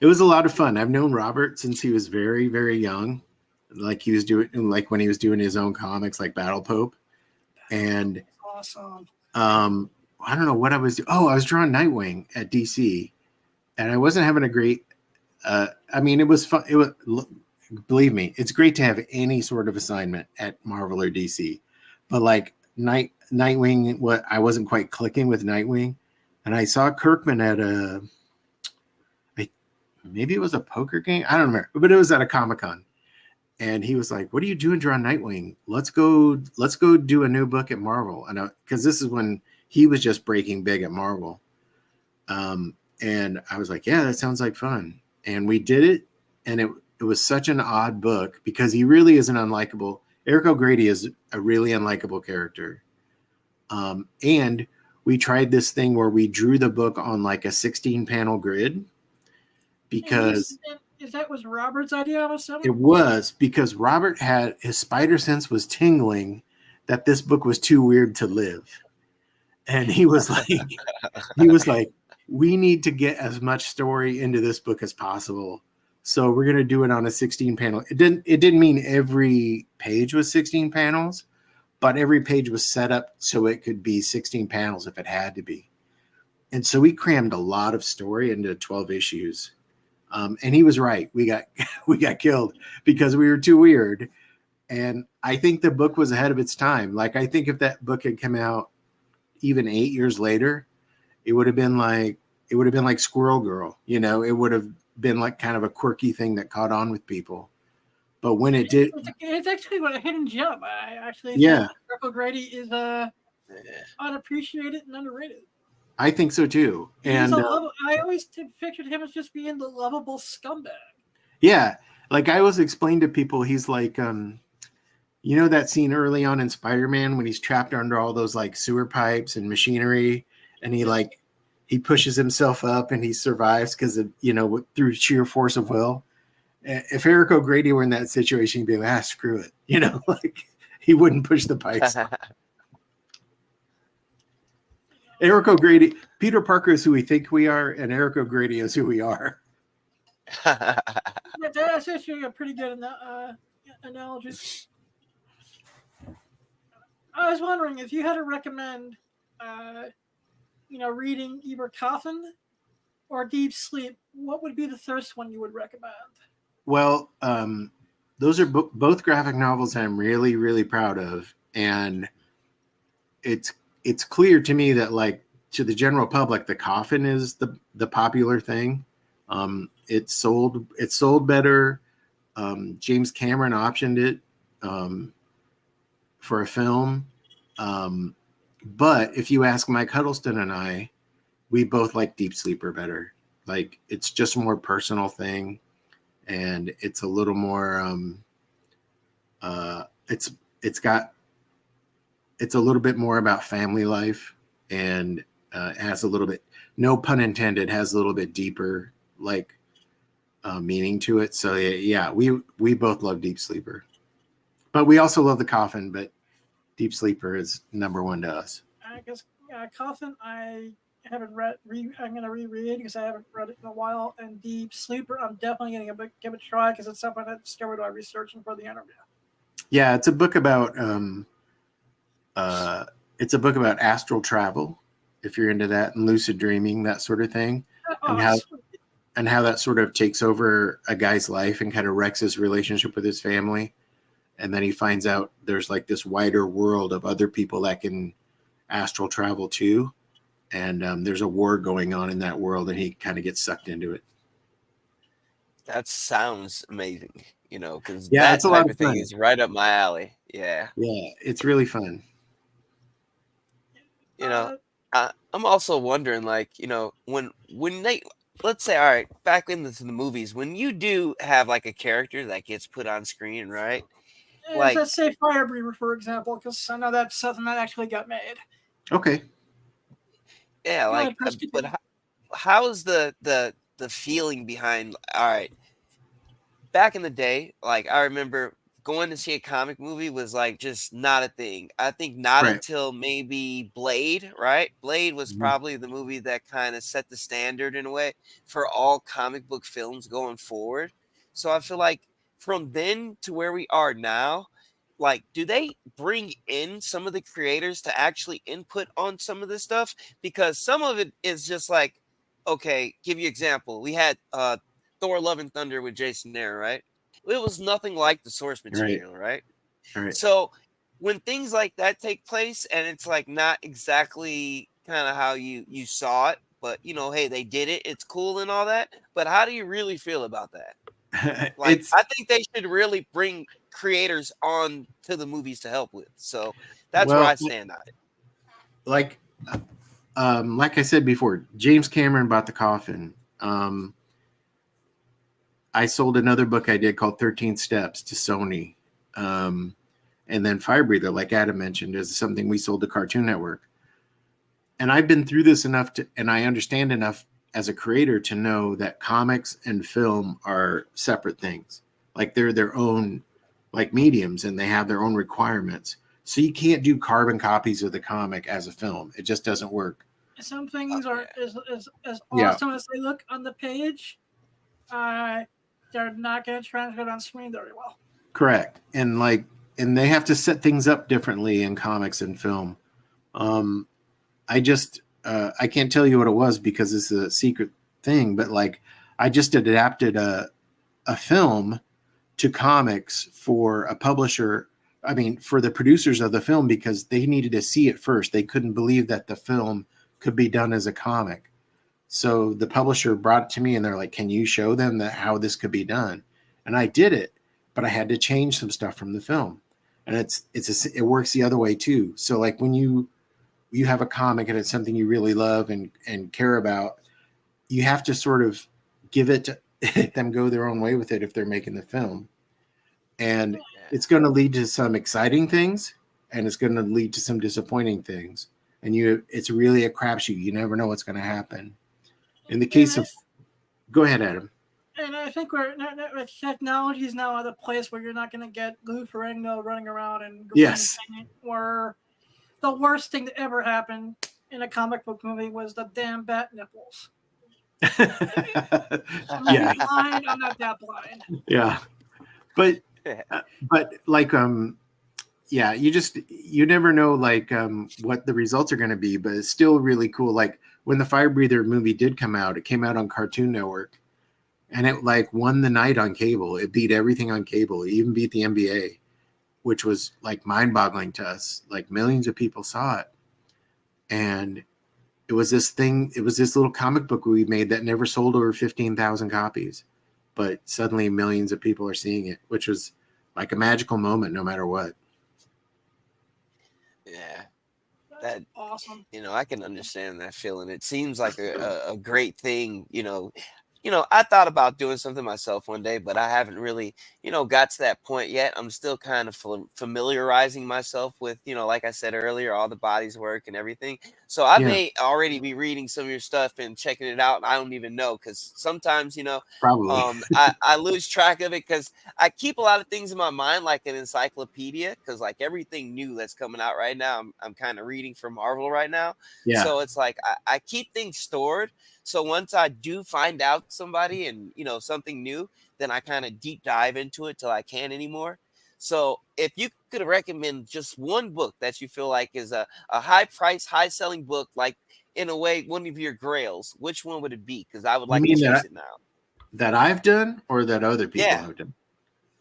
Speaker 7: it was a lot of fun. I've known Robert since he was very, very young. Like he was doing, like when he was doing his own comics, like Battle Pope. And
Speaker 5: Awesome.
Speaker 7: I don't know what I was. Oh, I was drawing Nightwing at DC, and I wasn't having a great. I mean, it was fun. It was. Believe me, it's great to have any sort of assignment at Marvel or DC, but like Nightwing, what I wasn't quite clicking with Nightwing, and I saw Kirkman at maybe it was a poker game. I don't remember, but it was at a Comic-Con. And he was like, "What are you doing drawing Nightwing? Let's go do a new book at Marvel." And because this is when he was just breaking big at Marvel. And I was like, "Yeah, that sounds like fun." And we did it, and it was such an odd book because he really is an unlikable. Eric O'Grady is a really unlikable character. And we tried this thing where we drew the book on like a 16 panel grid because
Speaker 5: Was Robert's idea of a seven?
Speaker 7: it was because Robert had his spider sense was tingling that this book was too weird to live. And he was like, we need to get as much story into this book as possible. So we're going to do it on a 16 panel. It didn't mean every page was 16 panels, but every page was set up so it could be 16 panels if it had to be. And so we crammed a lot of story into 12 issues. And he was right. We got killed because we were too weird. And I think the book was ahead of its time. Like, I think if that book had come out even 8 years later, it would have been like Squirrel Girl. You know, it would have been like kind of a quirky thing that caught on with people. But when it did,
Speaker 5: it's actually a hidden gem. I actually think Eric O'Grady is unappreciated and underrated.
Speaker 7: I think so too. And
Speaker 5: I always pictured him as just being the lovable scumbag.
Speaker 7: Yeah, like I always explain to people, he's like, you know that scene early on in Spider-Man when he's trapped under all those like sewer pipes and machinery, and he pushes himself up and he survives because of, you know, through sheer force of will. If Eric O'Grady were in that situation, he'd be like, screw it, you know, like he wouldn't push the pipes. Eric O'Grady, Peter Parker is who we think we are, and Eric O'Grady is who we are.
Speaker 5: That's actually a pretty good analogy. I was wondering if you had to recommend, reading either Coffin or Deep Sleep, what would be the first one you would recommend?
Speaker 7: Well, those are both graphic novels I'm really, really proud of, and it's clear to me that, like, to the general public, the Coffin is the popular thing. It sold better. James Cameron optioned it for a film. But if you ask Mike Huddleston and I, we both like Deep Sleeper better. Like, it's just a more personal thing, and it's a little more it's a little bit more about family life, and it has a little bit, no pun intended, has a little bit deeper like meaning to it. So yeah, we both love Deep Sleeper, but we also love the Coffin, but Deep Sleeper is number one to us.
Speaker 5: I guess Coffin I haven't read. I'm going to reread because I haven't read it in a while. And Deep Sleeper, I'm definitely going to give it a try because it's something I discovered while researching for the interview.
Speaker 7: Yeah, it's a book about astral travel, if you're into that, and lucid dreaming, that sort of thing, and and how that sort of takes over a guy's life and kind of wrecks his relationship with his family. And then he finds out there's like this wider world of other people that can astral travel too. And there's a war going on in that world, and he kind of gets sucked into it.
Speaker 6: That sounds amazing, because
Speaker 7: Yeah,
Speaker 6: that
Speaker 7: it's a lot
Speaker 6: type
Speaker 7: of
Speaker 6: of thing
Speaker 7: fun.
Speaker 6: is right up my alley. Yeah.
Speaker 7: Yeah, it's really fun.
Speaker 5: Uh,
Speaker 6: I'm also wondering, like, when they, let's say, all right, back into the movies, when you do have like a character that gets put on screen, right? Like,
Speaker 5: let's say Fire Breather, for example, because I know that's something that actually got made.
Speaker 7: Okay.
Speaker 6: yeah,
Speaker 5: Go
Speaker 6: like,
Speaker 5: ahead, Chris,
Speaker 6: but
Speaker 5: continue.
Speaker 6: how is the feeling behind? All right, back in the day, like I remember going to see a comic movie was like just not a thing. I think not
Speaker 7: Right.
Speaker 6: until maybe Blade, right? Blade was
Speaker 7: Mhm.
Speaker 6: probably the movie that kind of set the standard in a way for all comic book films going forward. So I feel like from then to where we are now, like, do they bring in some of the creators to actually input on some of this stuff? Because some of it is just like, okay, give you example. We had Thor: Love and Thunder with Jason Aaron, right? It was nothing like the source
Speaker 7: Right.
Speaker 6: material, right?
Speaker 7: Right.
Speaker 6: So when things like that take place and it's like not exactly kind of how you saw it, but hey, they did it, it's cool and all that. But how do you really feel about that? Like,
Speaker 7: It's
Speaker 6: I think they should really bring creators on to the movies to help with. So that's where I
Speaker 7: well,
Speaker 6: stand on it.
Speaker 7: like like I said before, James Cameron bought the coffin. I sold another book I did called 13 Steps to Sony. And then Fire Breather, like Adam mentioned, is something we sold to Cartoon Network. And I've been through this enough and I understand enough as a creator to know that comics and film are separate things. Like they're their own like mediums and they have their own requirements. So you can't do carbon copies of the comic as a film. It just doesn't work.
Speaker 5: Some things
Speaker 6: Yeah.
Speaker 5: are as
Speaker 7: Yeah.
Speaker 5: awesome as they look on the page. They're not going to translate on screen very well.
Speaker 7: Correct. And they have to set things up differently in comics and film. I can't tell you what it was because it's a secret thing, but like I just adapted a film to comics for a publisher. I mean, for the producers of the film because they needed to see it first. They couldn't believe that the film could be done as a comic. So the publisher brought it to me and they're like, "Can you show them that how this could be done?" And I did it, but I had to change some stuff from the film. And it works the other way too. So like when you have a comic and it's something you really love and care about, you have to sort of give it to them go their own way with it if they're making the film. And it's going to lead to some exciting things and it's going to lead to some disappointing things. And it's really a crapshoot. You never know what's going to happen. In the case of, go ahead, Adam.
Speaker 5: And I think technology is now at a place where you're not going to get Lou Ferrigno running around and
Speaker 7: Yes.
Speaker 5: Or the worst thing that ever happened in a comic book movie was the damn bat nipples.
Speaker 7: Yeah.
Speaker 5: Blind, I'm not that blind.
Speaker 7: Yeah. But like yeah, you never know like what the results are going to be, but it's still really cool. Like when the Fire Breather movie did come out, it came out on Cartoon Network and it like won the night on cable. It beat everything on cable. It even beat the NBA, which was like mind-boggling to us. Like millions of people saw it. And it was this little comic book we made that never sold over 15,000 copies, but suddenly millions of people are seeing it, which was like a magical moment no matter what.
Speaker 6: Yeah.
Speaker 5: That's awesome.
Speaker 6: I can understand that feeling. It seems like a great thing, I thought about doing something myself one day, but I haven't really, got to that point yet. I'm still kind of familiarizing myself with, like I said earlier, all the body's work and everything. So I may already be reading some of your stuff and checking it out. And I don't even know because sometimes,
Speaker 7: Probably.
Speaker 6: I lose track of it because I keep a lot of things in my mind like an encyclopedia because like everything new that's coming out right now, I'm kind of reading from Marvel right now.
Speaker 7: Yeah.
Speaker 6: So it's like I keep things stored. So once I do find out somebody and, something new, then I kind of deep dive into it till I can't anymore. So if you could recommend just one book that you feel like is a high price, high selling book, like in a way, one of your grails, which one would it be? Because I would
Speaker 7: You
Speaker 6: like to
Speaker 7: mean
Speaker 6: chase
Speaker 7: that
Speaker 6: it now.
Speaker 7: That I've done or that other people
Speaker 6: Yeah,
Speaker 7: have done?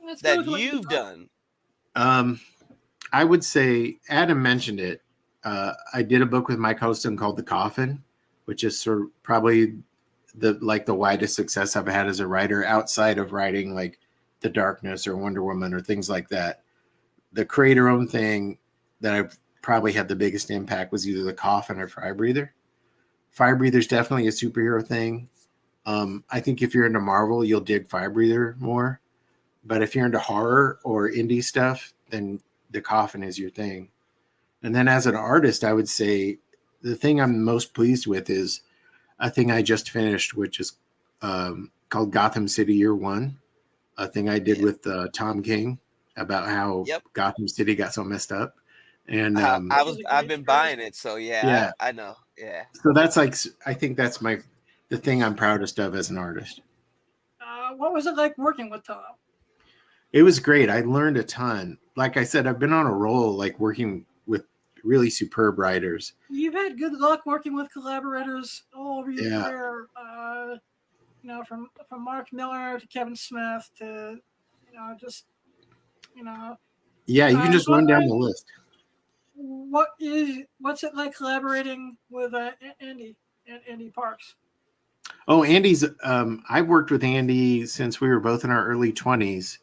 Speaker 5: Let's go
Speaker 6: that
Speaker 5: with what
Speaker 6: you've done.
Speaker 7: I would say Adam mentioned it. I did a book with Mike Hostin called The Coffin, which is sort of probably the widest success I've had as a writer outside of writing like The Darkness or Wonder Woman or things like that. The creator-owned thing that I've probably had the biggest impact was either The Coffin or Fire Breather. Fire Breather is definitely a superhero thing. I think if you're into Marvel, you'll dig Fire Breather more. But if you're into horror or indie stuff, then The Coffin is your thing. And then as an artist, I would say the thing I'm most pleased with is a thing I just finished, which is called Gotham City Year One, a thing I did with Tom King about how
Speaker 6: Yep.
Speaker 7: Gotham City got so messed up. And
Speaker 6: I've been buying it, so
Speaker 7: yeah,
Speaker 6: I know. Yeah.
Speaker 7: so that's like, I think that's the thing I'm proudest of as an artist.
Speaker 5: What was it like working with Tom?
Speaker 7: It was great. I learned a ton. Like I said, I've been on a roll, like working with really superb writers.
Speaker 5: You've had good luck working with collaborators all over your
Speaker 7: Yeah.
Speaker 5: career. From Mark Miller to Kevin Smith to, just,
Speaker 7: Yeah, you can just run down the list.
Speaker 5: What's it like collaborating with Andy and Andy Parks?
Speaker 7: Oh, Andy's. I've worked with Andy since we were both in our early 20s.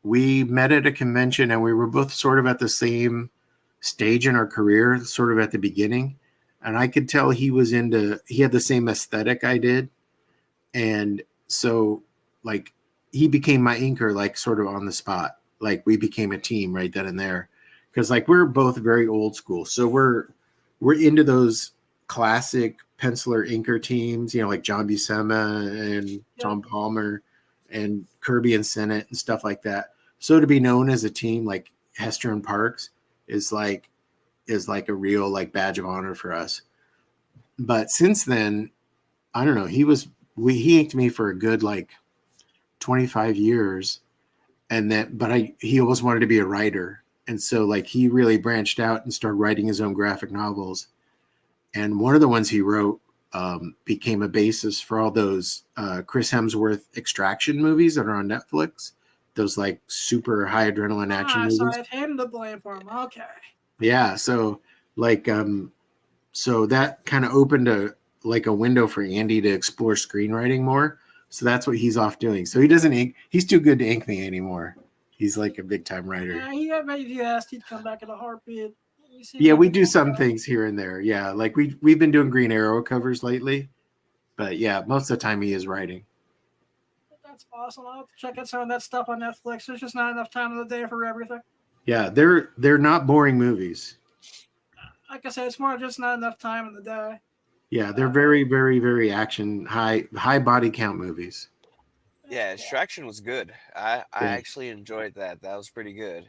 Speaker 7: We met at a convention and we were both sort of at the same stage in our career, sort of at the beginning. And I could tell he had the same aesthetic I did. And so like he became my inker, like sort of on the spot. Like we became a team right then and there. Cause like we're both very old school. So we're into those classic penciler inker teams, like John Buscema and Tom Palmer and Kirby and Sennett and stuff like that. So to be known as a team like Hester and Parks is like a real like badge of honor for us. But since then, I don't know, he inked me for a good like 25 years. And he always wanted to be a writer. And so like he really branched out and started writing his own graphic novels. And one of the ones he wrote became a basis for all those Chris Hemsworth Extraction movies that are on Netflix. Those like super high adrenaline action movies.
Speaker 5: So I have him to blame for him. Okay.
Speaker 7: Yeah. So like, so that kind of opened a window for Andy to explore screenwriting more. So that's what he's off doing. So he doesn't ink. He's too good to ink me anymore. He's like a big time writer.
Speaker 5: Yeah, he got maybe you asked, he'd come back in a heartbeat.
Speaker 7: Yeah, we do some things here and there. Yeah, like we've been doing Green Arrow covers lately, but yeah, most of the time he is writing.
Speaker 5: That's awesome. I'll have to check out some of that stuff on Netflix. There's just not enough time in the day for everything.
Speaker 7: Yeah, they're not boring movies.
Speaker 5: Like I said, it's more just not enough time in the day.
Speaker 7: Yeah, they're very, very, very action, high body count movies.
Speaker 6: Yeah, Extraction was good. I actually enjoyed that. That was pretty good.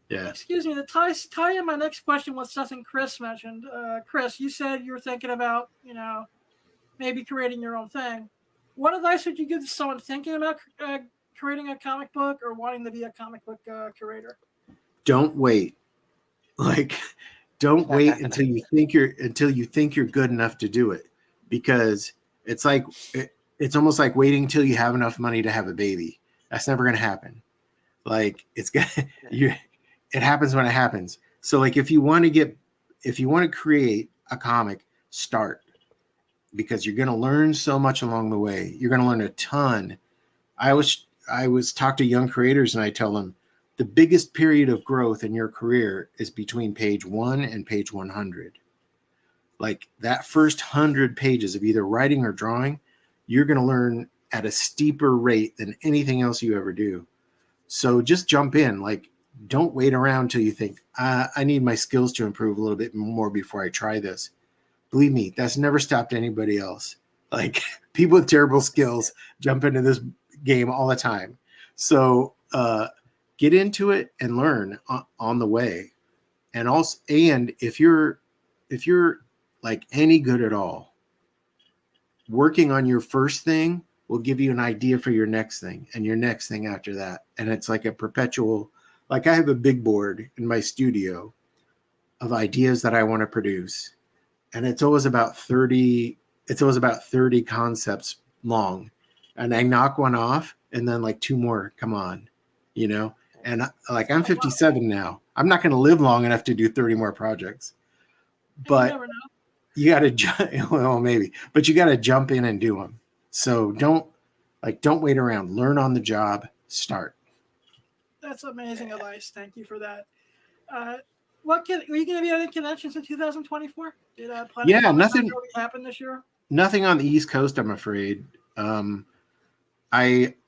Speaker 7: Yeah.
Speaker 5: Excuse me, to tie in my next question was something Chris mentioned. Chris, you said you were thinking about, maybe creating your own thing. What advice would you give to someone thinking about creating a comic book or wanting to be a comic book curator?
Speaker 7: Don't wait. Don't wait until you think you're good enough to do it, because it's almost like waiting until you have enough money to have a baby. That's never going to happen. Like it happens when it happens. So like if you want to create a comic, start, because you're going to learn so much along the way. You're going to learn a ton. I was talk to young creators and I tell them the biggest period of growth in your career is between page 1 and page 100. Like that first 100 pages of either writing or drawing, you're going to learn at a steeper rate than anything else you ever do. So just jump in. Like, don't wait around till you think, I need my skills to improve a little bit more before I try this. Believe me, that's never stopped anybody else. Like people with terrible skills jump into this game all the time. So get into it and learn on the way. And if you're like any good at all, working on your first thing will give you an idea for your next thing and your next thing after that. And it's like a perpetual, like I have a big board in my studio of ideas that I want to produce. And it's always about 30 concepts long, and I knock one off, and then like two more come on, you know. And like I'm 57 now. I'm not going to live long enough to do 30 more projects,
Speaker 5: And you
Speaker 7: but
Speaker 5: never know.
Speaker 7: you got to well maybe, but you got to jump in and do them. So don't wait around. Learn on the job. Start.
Speaker 5: That's amazing advice. Thank you for that. Were you going to be at any conventions in 2024? Did Planet
Speaker 7: Yeah,
Speaker 5: Comic
Speaker 7: nothing.
Speaker 5: already happen this year?
Speaker 7: Nothing on the East Coast, I'm afraid.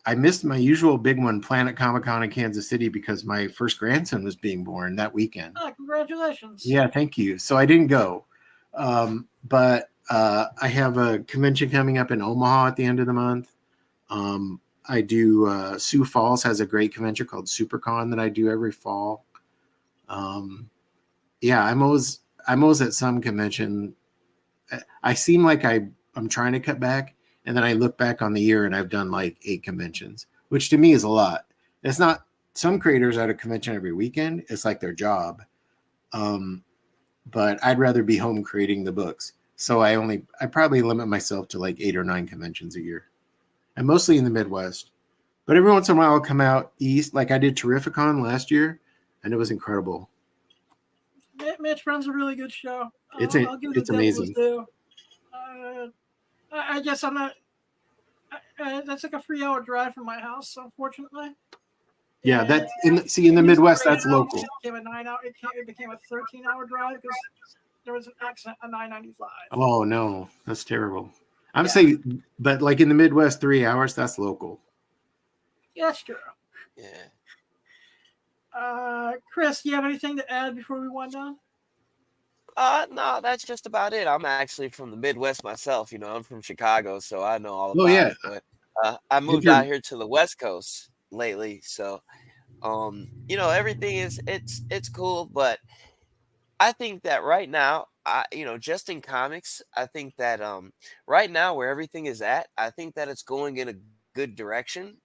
Speaker 7: I missed my usual big one, Planet Comic Con in Kansas City, because my first grandson was being born that weekend.
Speaker 5: Oh, congratulations.
Speaker 7: Yeah, thank you. So I didn't go. But I have a convention coming up in Omaha at the end of the month. I do Sioux Falls has a great convention called SuperCon that I do every fall. Yeah, I'm always at some convention. I seem like I'm trying to cut back, and then I look back on the year and I've done like 8 conventions, which to me is a lot. It's not. Some creators at a convention every weekend. It's like their job. But I'd rather be home creating the books. So I probably limit myself to like 8 or 9 conventions a year, and mostly in the Midwest. But every once in a while I'll come out east, like I did Terrificon last year, and it was incredible.
Speaker 5: Mitch runs a really good show. I'll give
Speaker 7: It's
Speaker 5: the devil his
Speaker 7: amazing.
Speaker 5: due. I guess I'm not. That's like a 3-hour drive from my house, unfortunately.
Speaker 7: Yeah,
Speaker 5: And
Speaker 7: that's in the Midwest. That's local.
Speaker 5: It became a 9-hour. It became a 13-hour drive because there was an accident on 995.
Speaker 7: Oh no, that's terrible. I'm
Speaker 5: Yeah.
Speaker 7: saying, but like in the Midwest, 3 hours. That's local.
Speaker 5: Yeah, that's true.
Speaker 6: Yeah.
Speaker 5: Chris, do you have anything to add before we wind down?
Speaker 6: No, that's just about it. I'm actually from the Midwest myself. I'm from Chicago, so I know all
Speaker 7: Oh
Speaker 6: about
Speaker 7: yeah,
Speaker 6: it. But I moved out here to the West Coast lately, so everything it's cool. But I think that right now, just in comics, I think that right now where everything is at, I think that it's going in a good direction.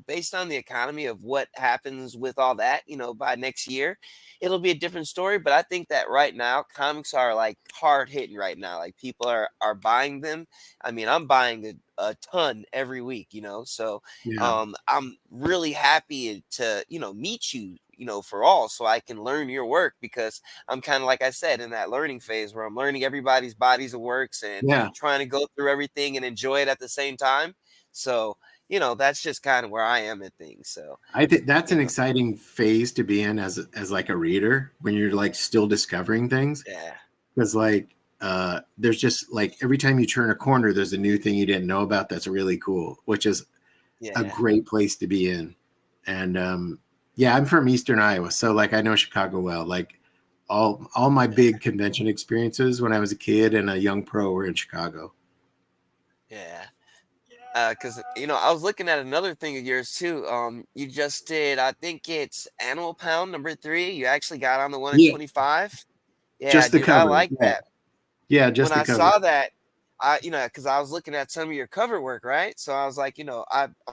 Speaker 6: Based on the economy of what happens with all that, by next year, it'll be a different story. But I think that right now, comics are like hard hitting right now. Like people are buying them. I mean, I'm buying a ton every week. So
Speaker 7: yeah.
Speaker 6: I'm really happy to meet you. For all, so I can learn your work because I'm kind of like I said in that learning phase where I'm learning everybody's bodies of works and
Speaker 7: Yeah.
Speaker 6: trying to go through everything and enjoy it at the same time. So, that's just kind of where I am at things. So
Speaker 7: I think that's an exciting phase to be in as like a reader when you're like still discovering things.
Speaker 6: yeah.
Speaker 7: Because like there's just like every time you turn a corner, there's a new thing you didn't know about that's really cool, which is a great place to be in. And yeah, I'm from Eastern Iowa, so like I know Chicago well. Like all my big convention experiences when I was a kid and a young pro were in Chicago.
Speaker 6: Yeah. Because I was looking at another thing of yours too. You just did, I think it's Animal Pound #3. You actually got on the one in
Speaker 7: Yeah,
Speaker 6: 25. Yeah,
Speaker 7: just the
Speaker 6: dude, I
Speaker 7: cover.
Speaker 6: like
Speaker 7: Yeah,
Speaker 6: that.
Speaker 7: yeah,
Speaker 6: When
Speaker 7: just the
Speaker 6: I
Speaker 7: cover.
Speaker 6: saw that, because I was looking at some of your cover work, right? So I was like,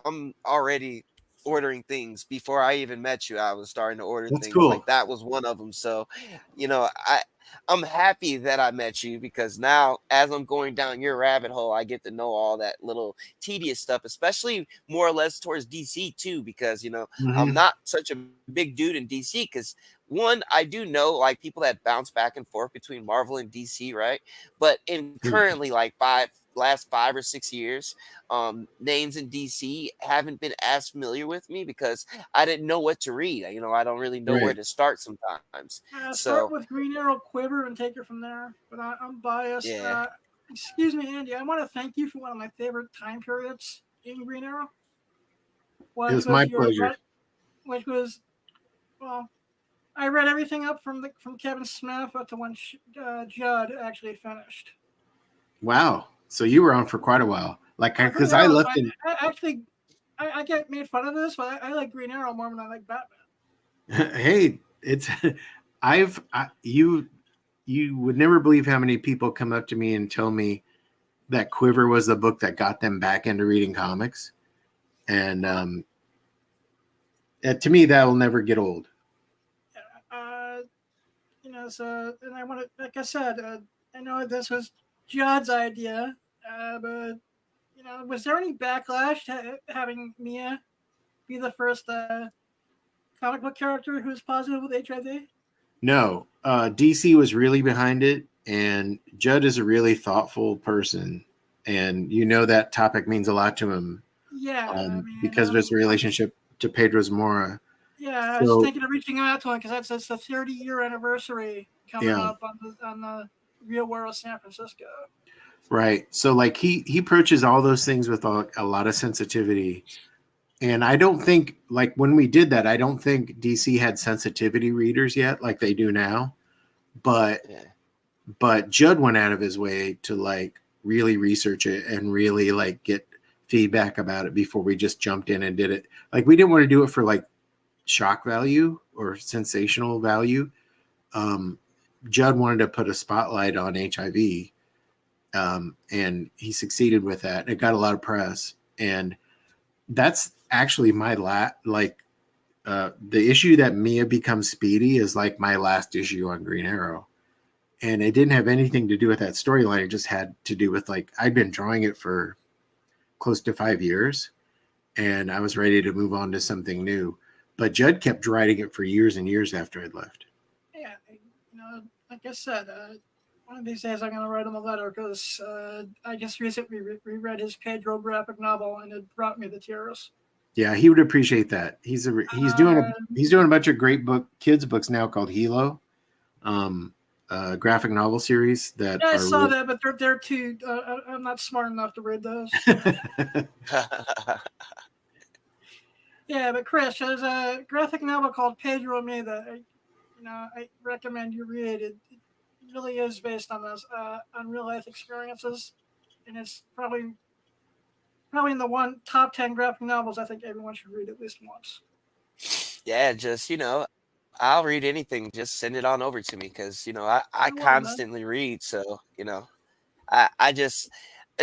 Speaker 6: I'm already ordering things before I even met you. I was starting to order
Speaker 7: That's
Speaker 6: things
Speaker 7: cool.
Speaker 6: like that was one of them. So, I'm happy that I met you because now as I'm going down your rabbit hole, I get to know all that little tedious stuff, especially more or less towards DC too, because I'm
Speaker 7: Mhm.
Speaker 6: not such a big dude in DC because one, I do know like people that bounce back and forth between Marvel and DC, right? But in currently like last 5 or 6 years, names in DC haven't been as familiar with me because I didn't know what to read. I don't really know where
Speaker 7: Right.
Speaker 6: to start sometimes.
Speaker 5: Start
Speaker 6: So
Speaker 5: with Green Arrow Quiver and take it from there. But I'm biased.
Speaker 6: yeah,
Speaker 5: Excuse me, Andy. I want to thank you for one of my favorite time periods in Green Arrow.
Speaker 7: It
Speaker 5: Was
Speaker 7: was my
Speaker 5: with your
Speaker 7: pleasure.
Speaker 5: which was well, I read everything up from Kevin Smith up to when Judd actually finished.
Speaker 7: Wow. So you were on for quite a while. Like,
Speaker 5: Green
Speaker 7: because I
Speaker 5: Arrow is
Speaker 7: left in.
Speaker 5: I get made fun of this, but I like Green Arrow more than I like Batman.
Speaker 7: Hey, it's you would never believe how many people come up to me and tell me that Quiver was the book that got them back into reading comics, and to me that will never get old.
Speaker 5: So and I want to, like I said, I know this was Judd's idea, but was there any backlash to having Mia be the first comic book character who's positive with HIV?
Speaker 7: No, DC was really behind it, and Judd is a really thoughtful person, and that topic means a lot to him
Speaker 5: Yeah, I mean,
Speaker 7: because of his relationship to Pedro Zamora.
Speaker 5: yeah, I was
Speaker 7: So
Speaker 5: thinking of reaching out to him because that's the 30-year anniversary coming
Speaker 7: yeah,
Speaker 5: up on the Real World of San Francisco.
Speaker 7: right. So like he approaches all those things with a lot of sensitivity. And I don't think, like, when we did that, I don't think DC had sensitivity readers yet like they do now. But
Speaker 6: Yeah.
Speaker 7: Judd went out of his way to like really research it and really like get feedback about it before we just jumped in and did it. Like, we didn't want to do it for like shock value or sensational value. Judd wanted to put a spotlight on HIV, and he succeeded with that. It got a lot of press, and that's actually my the issue that Mia becomes Speedy is like my last issue on Green Arrow. And it didn't have anything to do with that storyline. It just had to do with like, I'd been drawing it for close to 5 years and I was ready to move on to something new. But Judd kept writing it for years and years after I'd left.
Speaker 5: Yeah, like I said, one of these days I'm going to write him a letter because I just recently reread his Pedro graphic novel and it brought me to tears.
Speaker 7: Yeah, he would appreciate that. He's doing a bunch of great kids books now called Hilo, graphic novel series that.
Speaker 5: Yeah, I saw that, but they're too. I'm not smart enough to read those. Yeah, but Chris, there's a graphic novel called Pedro Me that I recommend you read. It really is based on those on real life experiences, and it's probably in the top 10 graphic novels I think everyone should read at least once.
Speaker 6: Yeah, just I'll read anything. Just send it on over to me because I constantly read. So I just,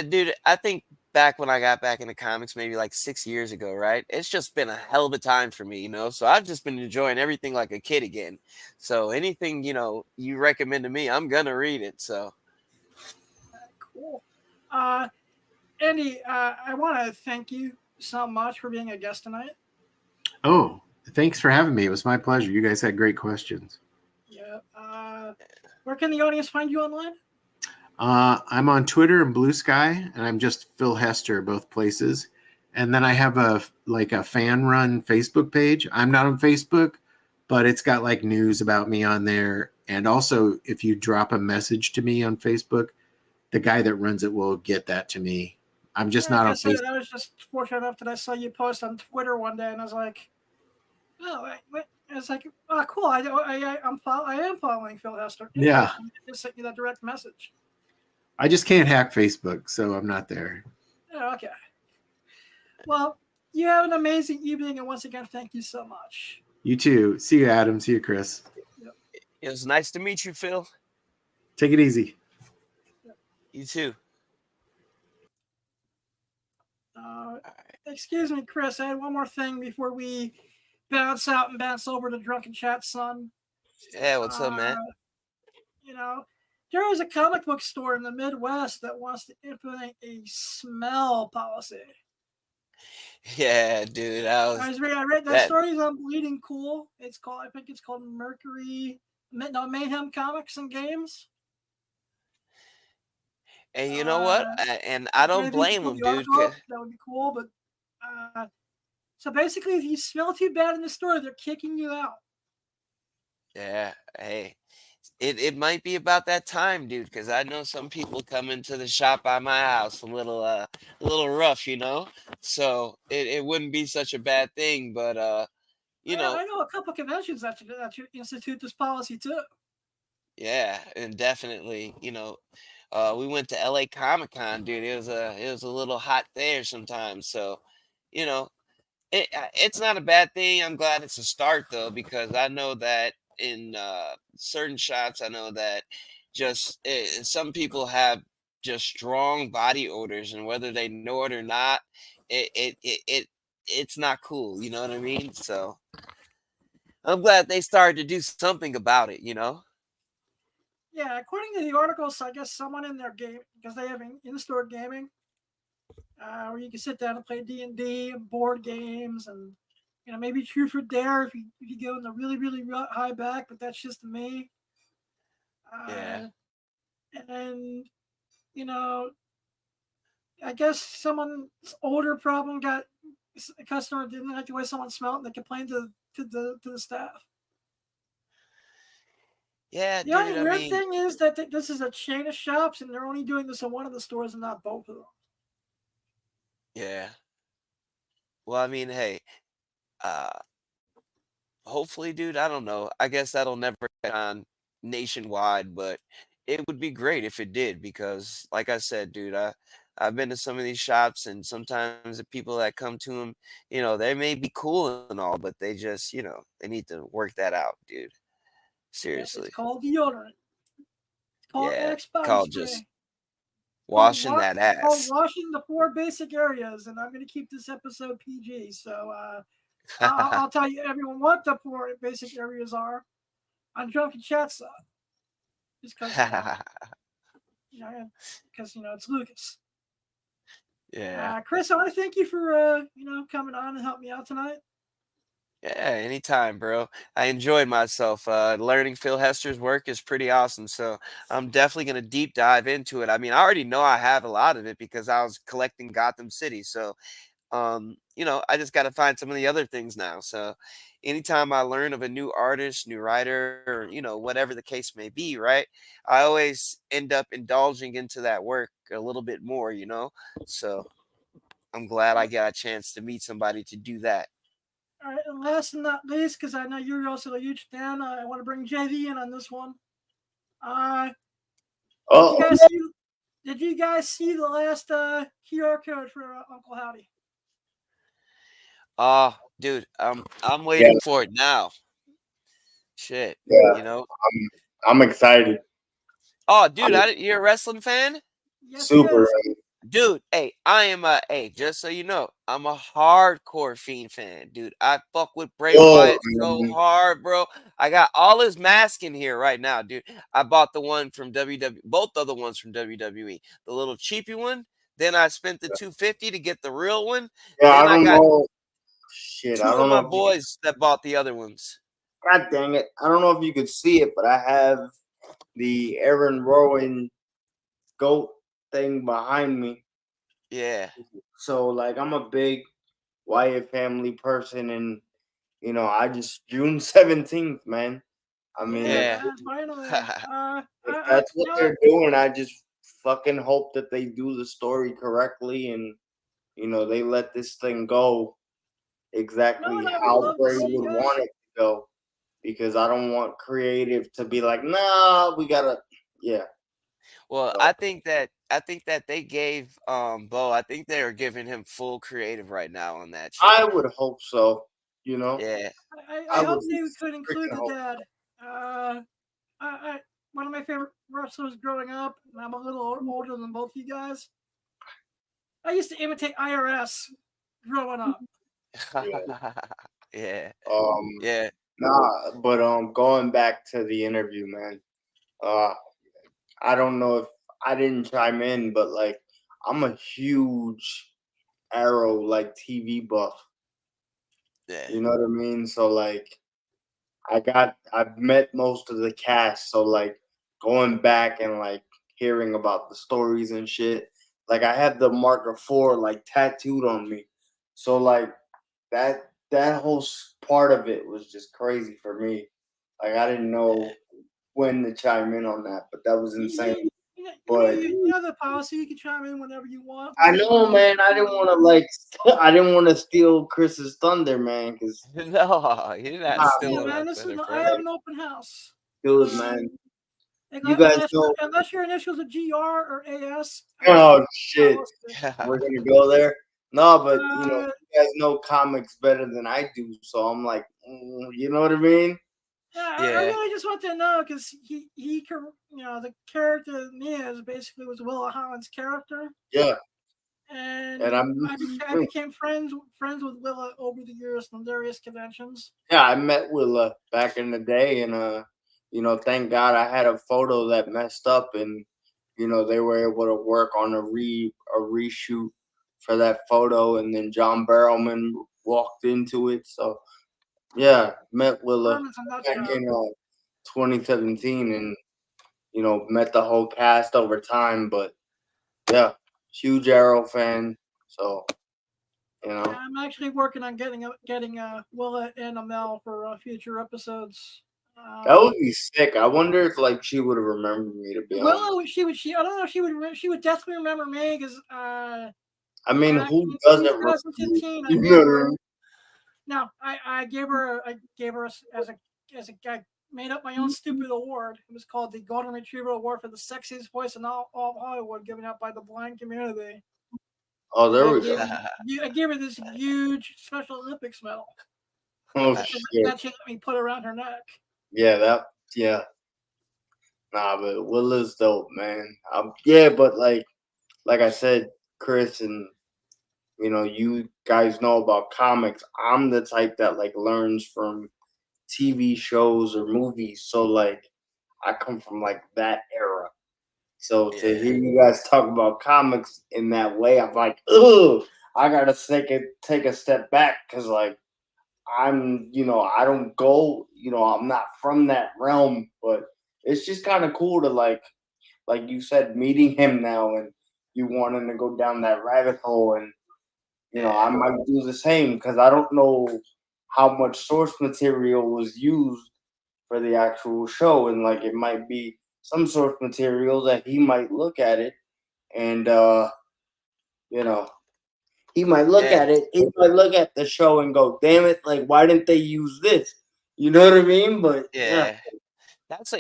Speaker 6: dude, I think back when I got back into comics, maybe like 6 years ago, right? It's just been a hell of a time for me, So I've just been enjoying everything like a kid again. So anything you recommend to me, I'm gonna read it. So
Speaker 5: cool. Andy, I want to thank you so much for being a guest tonight.
Speaker 7: Oh, thanks for having me. It was my pleasure. You guys had great questions.
Speaker 5: Yeah. Where can the audience find you online?
Speaker 7: I'm on Twitter and Blue Sky, and I'm just Phil Hester, both places. And then I have a fan run Facebook page. I'm not on Facebook, but it's got like news about me on there. And also, if you drop a message to me on Facebook, the guy that runs it will get that to me. I'm just not on Facebook.
Speaker 5: I was just fortunate enough that I saw you post on Twitter one day, and I was like, "Oh, it's like, oh, cool! I am following Phil Hester."
Speaker 7: Yeah,
Speaker 5: I just sent you that direct message.
Speaker 7: I just can't hack Facebook, so I'm not there.
Speaker 5: Oh, okay. Well, you have an amazing evening, and once again, thank you so much.
Speaker 7: You too. See you, Adam. See you, Chris.
Speaker 6: Yep. It was nice to meet you, Phil.
Speaker 7: Take it easy.
Speaker 5: Yep.
Speaker 6: You too.
Speaker 5: Excuse me, Chris. I had one more thing before we bounce out and bounce over to Drunken Chat, son.
Speaker 6: Yeah, what's up, man?
Speaker 5: There is a comic book store in the Midwest that wants to implement a smell policy.
Speaker 6: Yeah, dude.
Speaker 5: I read that story on Bleeding Cool. I think it's called Mayhem Comics and Games.
Speaker 6: And you know what? And I don't blame them, dude.
Speaker 5: That would be cool, but so basically, if you smell too bad in the store, they're kicking you out.
Speaker 6: Yeah, hey, it might be about that time, dude. Because I know some people come into the shop by my house a little rough, So it wouldn't be such a bad thing, but I
Speaker 5: know a couple of conventions that institute this policy too.
Speaker 6: Yeah, and definitely, we went to LA Comic-Con, dude. It was a little hot there sometimes. So, it's not a bad thing. I'm glad it's a start though, because I know that in certain shots, I know that just some people have just strong body odors, and whether they know it or not, it's not cool. You know what I mean? So I'm glad they started to do something about it.
Speaker 5: Yeah, according to the articles, I guess someone in their game, because they have in-store gaming, where you can sit down and play D&D and board games, and maybe Truth or Dare if you go in the really really high back, but that's just me.
Speaker 6: Yeah.
Speaker 5: And you know, I guess someone's older problem got a customer didn't like the way someone smelled, and they complained to the staff.
Speaker 6: Yeah,
Speaker 5: The
Speaker 6: dude.
Speaker 5: only
Speaker 6: I
Speaker 5: weird
Speaker 6: mean,
Speaker 5: thing is that this is a chain of shops, and they're only doing this in one of the stores and not both of them.
Speaker 6: yeah. Well, I mean, hey, uh, hopefully, dude, I don't know. I guess that'll never get on nationwide, but it would be great if it did because, like I said, dude, I've been to some of these shops, and sometimes the people that come to them, they may be cool and all, but they just, they need to work that out, dude.
Speaker 5: Yeah, it's
Speaker 6: Seriously.
Speaker 5: called deodorant. It's called
Speaker 6: Yeah.
Speaker 5: Axe body
Speaker 6: Called just
Speaker 5: spray.
Speaker 6: washing that
Speaker 5: It's called
Speaker 6: ass.
Speaker 5: washing the four basic areas, and I'm going to keep this episode PG. So I'll tell you everyone what the four basic areas are on Drunken Chat Side, just because it's Lucas.
Speaker 6: Yeah.
Speaker 5: Chris, I want to thank you for coming on and helping me out tonight.
Speaker 6: Yeah, anytime, bro. I enjoyed myself. Learning Phil Hester's work is pretty awesome. So I'm definitely going to deep dive into it. I mean, I already know I have a lot of it because I was collecting Gotham City. So, I just got to find some of the other things now. So anytime I learn of a new artist, new writer, or, whatever the case may be, right? I always end up indulging into that work a little bit more. So I'm glad I got a chance to meet somebody to do that.
Speaker 5: All right, and last and not least, because I know you're also a huge fan, I want to bring JV in on this one. Did you
Speaker 3: Oh,
Speaker 5: guys see? Did you guys see the last QR code for Uncle Howdy?
Speaker 6: Oh, dude, I'm
Speaker 3: yeah,
Speaker 6: waiting for it now. Shit,
Speaker 3: yeah.
Speaker 6: you know.
Speaker 3: I'm excited.
Speaker 6: Oh,
Speaker 3: I'm
Speaker 6: dude, you're a wrestling fan?
Speaker 5: Yes, he
Speaker 3: super.
Speaker 5: is.
Speaker 6: Dude, hey, just so you know, I'm a hardcore Fiend fan, dude. I fuck with Bray
Speaker 3: Yo,
Speaker 6: Wyatt so hard, bro. I got all his mask in here right now, dude. I bought the one from WWE, both other ones from WWE. The little cheapy one. Then I spent the 250 to get the real one.
Speaker 3: yeah, I
Speaker 6: Then I
Speaker 3: don't
Speaker 6: got
Speaker 3: know. Shit, I
Speaker 6: two of
Speaker 3: don't know
Speaker 6: my
Speaker 3: if you.
Speaker 6: boys that bought the other ones.
Speaker 3: God dang it! I don't know if you could see it, but I have the Aaron Rowan goat thing behind me.
Speaker 6: Yeah.
Speaker 3: So like, I'm a big Wyatt family person, and I just June 17th, man. I mean,
Speaker 6: Yeah.
Speaker 5: Finally.
Speaker 3: if that's what they're doing, I just fucking hope that they do the story correctly and they let this thing go exactly
Speaker 5: I would
Speaker 3: how
Speaker 5: love to
Speaker 3: Bray
Speaker 5: see,
Speaker 3: would
Speaker 5: guys.
Speaker 3: want it to go. Because I don't want creative to be like, nah, we gotta, yeah.
Speaker 6: Well,
Speaker 3: So
Speaker 6: I think that they gave Bo, I think they are giving him full creative right now on that shit.
Speaker 3: I would hope so.
Speaker 6: Yeah.
Speaker 5: I
Speaker 3: I would
Speaker 5: hope they could include
Speaker 3: freaking
Speaker 5: the
Speaker 3: hope.
Speaker 5: dad. One of my favorite wrestlers growing up, and I'm a little older than both you guys. I used to imitate IRS growing up.
Speaker 6: Yeah.
Speaker 3: Um,
Speaker 6: Yeah.
Speaker 3: nah, but going back to the interview, man. Uh, I don't know if I didn't chime in, but like, I'm a huge Arrow like TV buff.
Speaker 6: Yeah.
Speaker 3: You know what I mean? So like, I've met most of the cast, so like going back and like hearing about the stories and shit. Like I have the marker 4 like tattooed on me. So like that whole part of it was just crazy for me. Like I didn't know when to chime in on that, but that was insane. But
Speaker 5: You know the policy. You can chime in whenever you want.
Speaker 3: I know, man. I didn't want to I didn't want to steal Chris's thunder, man. Because
Speaker 6: No, you're not
Speaker 5: Yeah,
Speaker 6: stealing
Speaker 5: man.
Speaker 6: my
Speaker 5: This is
Speaker 6: thunder,
Speaker 5: I
Speaker 6: bro.
Speaker 5: have an open house.
Speaker 3: dude, man, you guys
Speaker 5: Unless,
Speaker 3: know.
Speaker 5: unless your initials are GR or AS.
Speaker 3: Oh shit.
Speaker 5: I'll
Speaker 3: We're gonna go there. No, but
Speaker 5: Uh,
Speaker 3: you guys know comics better than I do, so I'm like, you know what I mean?
Speaker 5: Yeah, I
Speaker 6: Yeah.
Speaker 5: really just want to know because the character Mia is basically was Willa Holland's character,
Speaker 3: Yeah,
Speaker 5: and
Speaker 3: and I'm
Speaker 5: I became friends with Willa over the years from various conventions.
Speaker 3: yeah, I met Willa back in the day, and thank God I had a photo that messed up, and they were able to work on a reshoot for that photo, and then John Barrowman walked into it. So yeah, met Willa
Speaker 5: Herman's a nut
Speaker 3: back
Speaker 5: job.
Speaker 3: in 2017, and met the whole cast over time. But yeah, huge Arrow fan. So
Speaker 5: Yeah, I'm actually working on getting Willa and Amel for future episodes.
Speaker 3: that would be sick. I wonder if like she would have remembered me, to be honest.
Speaker 5: Willa, she I don't know if she would definitely remember me because
Speaker 3: I mean,
Speaker 5: back
Speaker 3: who
Speaker 5: in
Speaker 3: doesn't remember you?
Speaker 5: 2015 I
Speaker 3: You
Speaker 5: gave
Speaker 3: know what I
Speaker 5: her
Speaker 3: mean?
Speaker 5: no I gave her as a I made up my own stupid award. It was called the Golden Retriever Award for the sexiest voice in all of Hollywood, given out by the blind community.
Speaker 3: Oh,
Speaker 5: And
Speaker 3: there we go.
Speaker 5: I gave her this huge Special Olympics medal
Speaker 3: Oh shit.
Speaker 5: that she let me put around her neck.
Speaker 3: Yeah, yeah. Nah, but Willa's dope, man. Yeah, but like I said, Chris, and you guys know about comics. I'm the type that like learns from TV shows or movies. So like I come from like that era. So to
Speaker 6: Yeah.
Speaker 3: hear you guys talk about comics in that way, I'm like, ugh, I gotta take a step back because like I don't go, I'm not from that realm, but it's just kind of cool to like you said, meeting him now and you wanting to go down that rabbit hole, and I
Speaker 6: Yeah.
Speaker 3: might do the same because I don't know how much source material was used for the actual show, and like it might be some source material that he might look at it and you know he might look
Speaker 6: Yeah.
Speaker 3: at it, he might look at the show and go, damn it, like why didn't they use this? You know what I mean? But yeah.
Speaker 6: Yeah. That's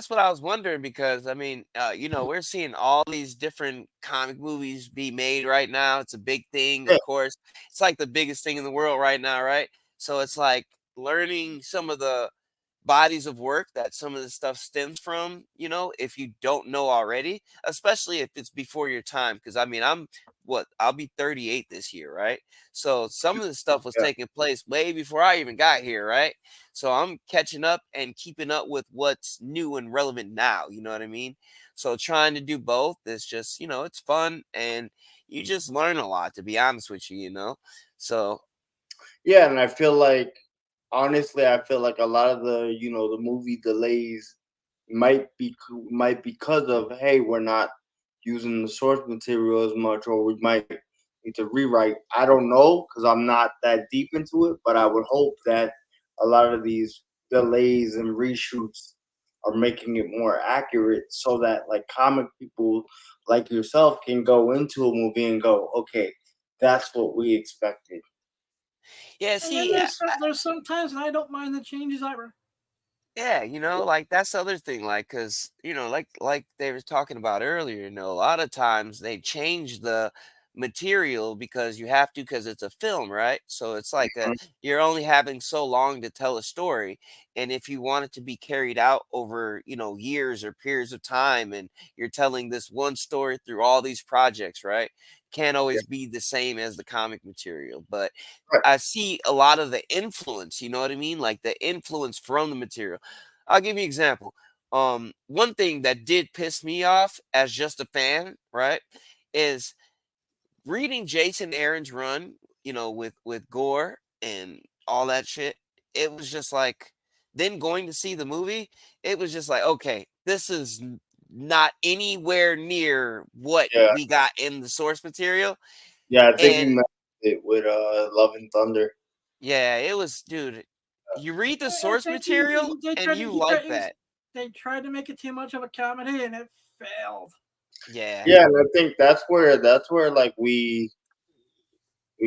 Speaker 6: what I was wondering because I mean, we're seeing all these different comic movies be made right now. It's a big thing,
Speaker 3: Yeah,
Speaker 6: of course. It's like the biggest thing in the world right now, right? So it's like learning some of the bodies of work that some of this stuff stems from, if you don't know already, especially if it's before your time. Because I mean, I'll be 38 this year, right? So some of this stuff was
Speaker 3: yeah.
Speaker 6: taking place way before I even got here, right? So I'm catching up and keeping up with what's new and relevant now. You know what I mean? So trying to do both is just, it's fun and you just learn a lot, to be honest with you. So
Speaker 3: Yeah, and I feel like honestly, I feel like a lot of the movie delays might because of, hey, we're not using the source material as much, or we might need to rewrite. I don't know because I'm not that deep into it, but I would hope that a lot of these delays and reshoots are making it more accurate so that like comic people like yourself can go into a movie and go, okay, that's what we expected.
Speaker 6: yeah,
Speaker 5: And then
Speaker 6: see,
Speaker 5: there's some times that I don't mind the changes either.
Speaker 6: yeah, like that's the other thing, like, cause like they were talking about earlier, a lot of times they change the material because you have to, because it's a film, right? So it's like you're only having so long to tell a story, and if you want it to be carried out over, years or periods of time, and you're telling this one story through all these projects, right? Can't
Speaker 3: Yeah,
Speaker 6: always be the same as the comic material, but
Speaker 3: right.
Speaker 6: I see a lot of the influence, you know what I mean? Like the influence from the material. I'll give you an example. One thing that did piss me off as just a fan, right, is reading Jason Aaron's run, with Gore and all that shit. It was just like, then going to see the movie, it was just like, okay, this is not anywhere near what
Speaker 3: Yeah,
Speaker 6: we got in the source material.
Speaker 3: yeah. I think you
Speaker 6: And
Speaker 3: met it with Love and Thunder.
Speaker 6: yeah, it was, dude. You read the
Speaker 5: I
Speaker 6: source
Speaker 5: think
Speaker 6: material
Speaker 5: they
Speaker 6: and
Speaker 5: tried to
Speaker 6: you like that.
Speaker 5: they tried to make it too much of a comedy and it failed.
Speaker 6: Yeah.
Speaker 3: Yeah, and I think that's where like we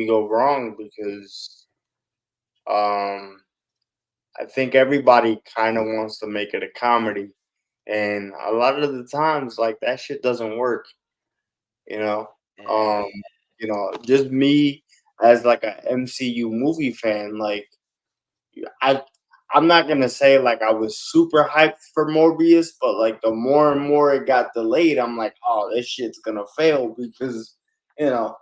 Speaker 3: go wrong because um I think everybody kind of wants to make it a comedy, and a lot of the times like that shit doesn't work. You know,
Speaker 6: Yeah.
Speaker 3: um, just me as like a MCU movie fan, like I I'm not gonna say like I was super hyped for Morbius, but like the more and more it got delayed, I'm like, oh, this shit's gonna fail because you know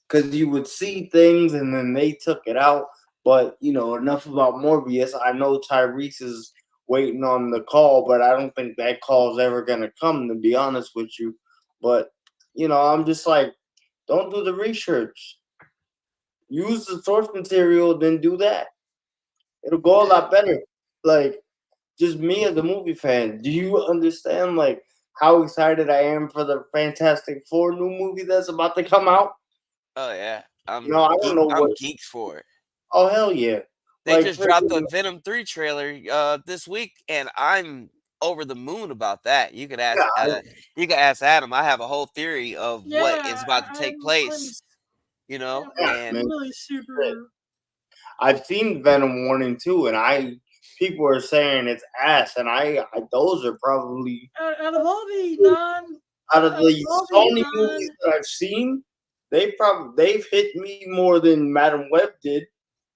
Speaker 3: because you would see things and then they took it out. But enough about Morbius. I know Tyrese is waiting on the call, but I don't think that call's ever gonna come. To be honest with you, but I'm just like Don't do the research. Use the source material, then do that. It'll go a lot better. Like, just me as a movie fan, do you understand like how excited I am for the Fantastic Four new movie that's about to come out?
Speaker 6: Oh yeah,
Speaker 3: I don't know
Speaker 6: I'm
Speaker 3: what.
Speaker 6: geeked for it.
Speaker 3: Oh hell yeah!
Speaker 6: They
Speaker 3: Like
Speaker 6: just dropped the
Speaker 3: freaking.
Speaker 6: Venom 3 trailer this week, and I'm over the moon about that.
Speaker 3: Yeah,
Speaker 6: You could ask Adam. I have a whole theory of what is
Speaker 5: Yeah,
Speaker 6: about to take
Speaker 5: I'm
Speaker 6: place,
Speaker 3: yeah,
Speaker 6: and
Speaker 3: man.
Speaker 5: really super.
Speaker 3: I've seen Venom 1 and 2, and people are saying it's ass, and I those are probably
Speaker 5: Out of all the non,
Speaker 3: out of
Speaker 5: out of
Speaker 3: the
Speaker 5: all the
Speaker 3: Sony
Speaker 5: non,
Speaker 3: movies that I've seen, they've hit me more than Madam Web did.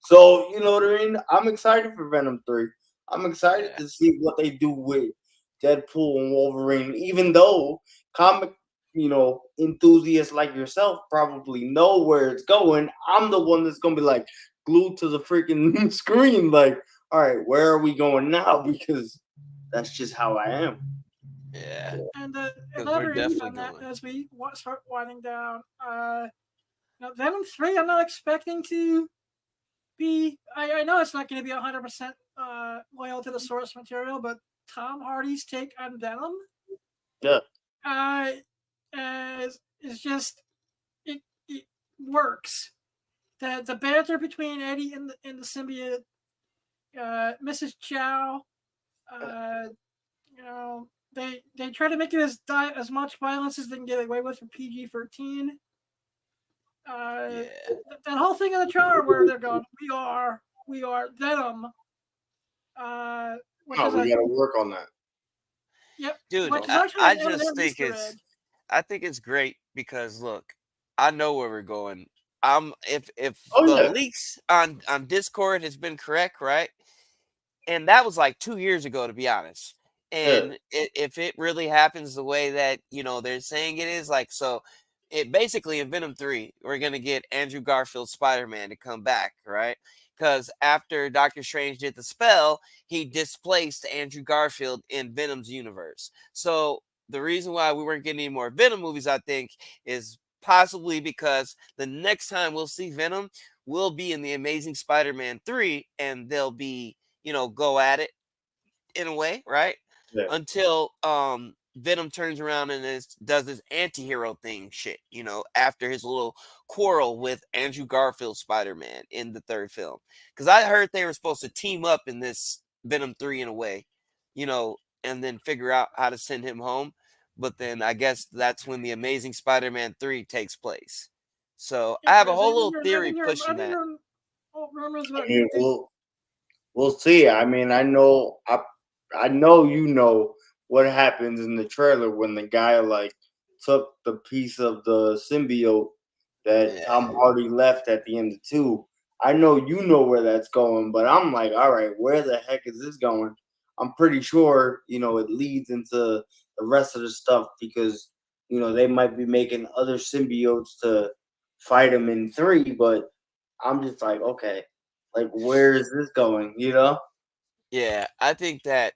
Speaker 3: So you know what I mean. I'm excited for Venom 3. I'm excited
Speaker 6: yeah,
Speaker 3: to see what they do with Deadpool and Wolverine. Even though comic, enthusiasts like yourself probably know where it's going. I'm the one that's gonna be like glued to the freaking screen. Like, all right, where are we going now? Because that's just how I am.
Speaker 6: yeah,
Speaker 5: and
Speaker 6: because we're
Speaker 5: elaborating
Speaker 6: definitely
Speaker 5: on that
Speaker 6: going.
Speaker 5: as we start winding down. Venom 3, I'm not expecting to be. I know it's not going to be 100% loyal to the source material, but Tom Hardy's take on Venom
Speaker 3: Yeah.
Speaker 5: uh, is just it works. The banter between Eddie and the symbiote, Mrs. Chow, uh, they try to make it as much violence as they can get away with for PG-13.
Speaker 6: Yeah,
Speaker 5: That whole thing in the trailer where they're going, we are Venom, which
Speaker 3: Oh,
Speaker 5: is
Speaker 3: we got to work on that.
Speaker 5: yep,
Speaker 6: dude,
Speaker 5: which is actually
Speaker 6: I
Speaker 5: an
Speaker 6: just
Speaker 5: M&M
Speaker 6: think
Speaker 5: Easter egg.
Speaker 6: I think it's great because look, I know where we're going. If
Speaker 3: Oh
Speaker 6: the
Speaker 3: yeah,
Speaker 6: leaks on Discord has been correct, right? And that was like 2 years ago, to be honest.
Speaker 3: yeah.
Speaker 6: And if it really happens the way that they're saying it is, like, so it basically in Venom 3, we're gonna get Andrew Garfield's Spider-Man to come back, right? Because after Doctor Strange did the spell, he displaced Andrew Garfield in Venom's universe. So the reason why we weren't getting any more Venom movies, I think, is possibly because the next time we'll see Venom will be in the Amazing Spider-Man 3, and they'll be go at it in a way, right?
Speaker 3: Yeah.
Speaker 6: Until Venom turns around and does this anti-hero thing shit, after his little quarrel with Andrew Garfield Spider-Man in the third film. Because I heard they were supposed to team up in this Venom 3 in a way, and then figure out how to send him home. But then I guess that's when the Amazing Spider-Man 3 takes place. So I
Speaker 5: Yeah,
Speaker 6: have a
Speaker 5: there's
Speaker 6: whole little
Speaker 5: I've
Speaker 6: theory
Speaker 5: been hearing,
Speaker 6: pushing that.
Speaker 5: rumors
Speaker 3: I
Speaker 5: about
Speaker 3: mean,
Speaker 5: they,
Speaker 3: we'll see. I mean, I know what happens in the trailer when the guy like took the piece of the symbiote that
Speaker 6: Yeah.
Speaker 3: Tom Hardy left at the end of 2. I know you know where that's going, but I'm like, all right, where the heck is this going? I'm pretty sure it leads into the rest of the stuff because they might be making other symbiotes to fight him in 3, but I'm just like, okay, like where is this going?
Speaker 6: Yeah, I think that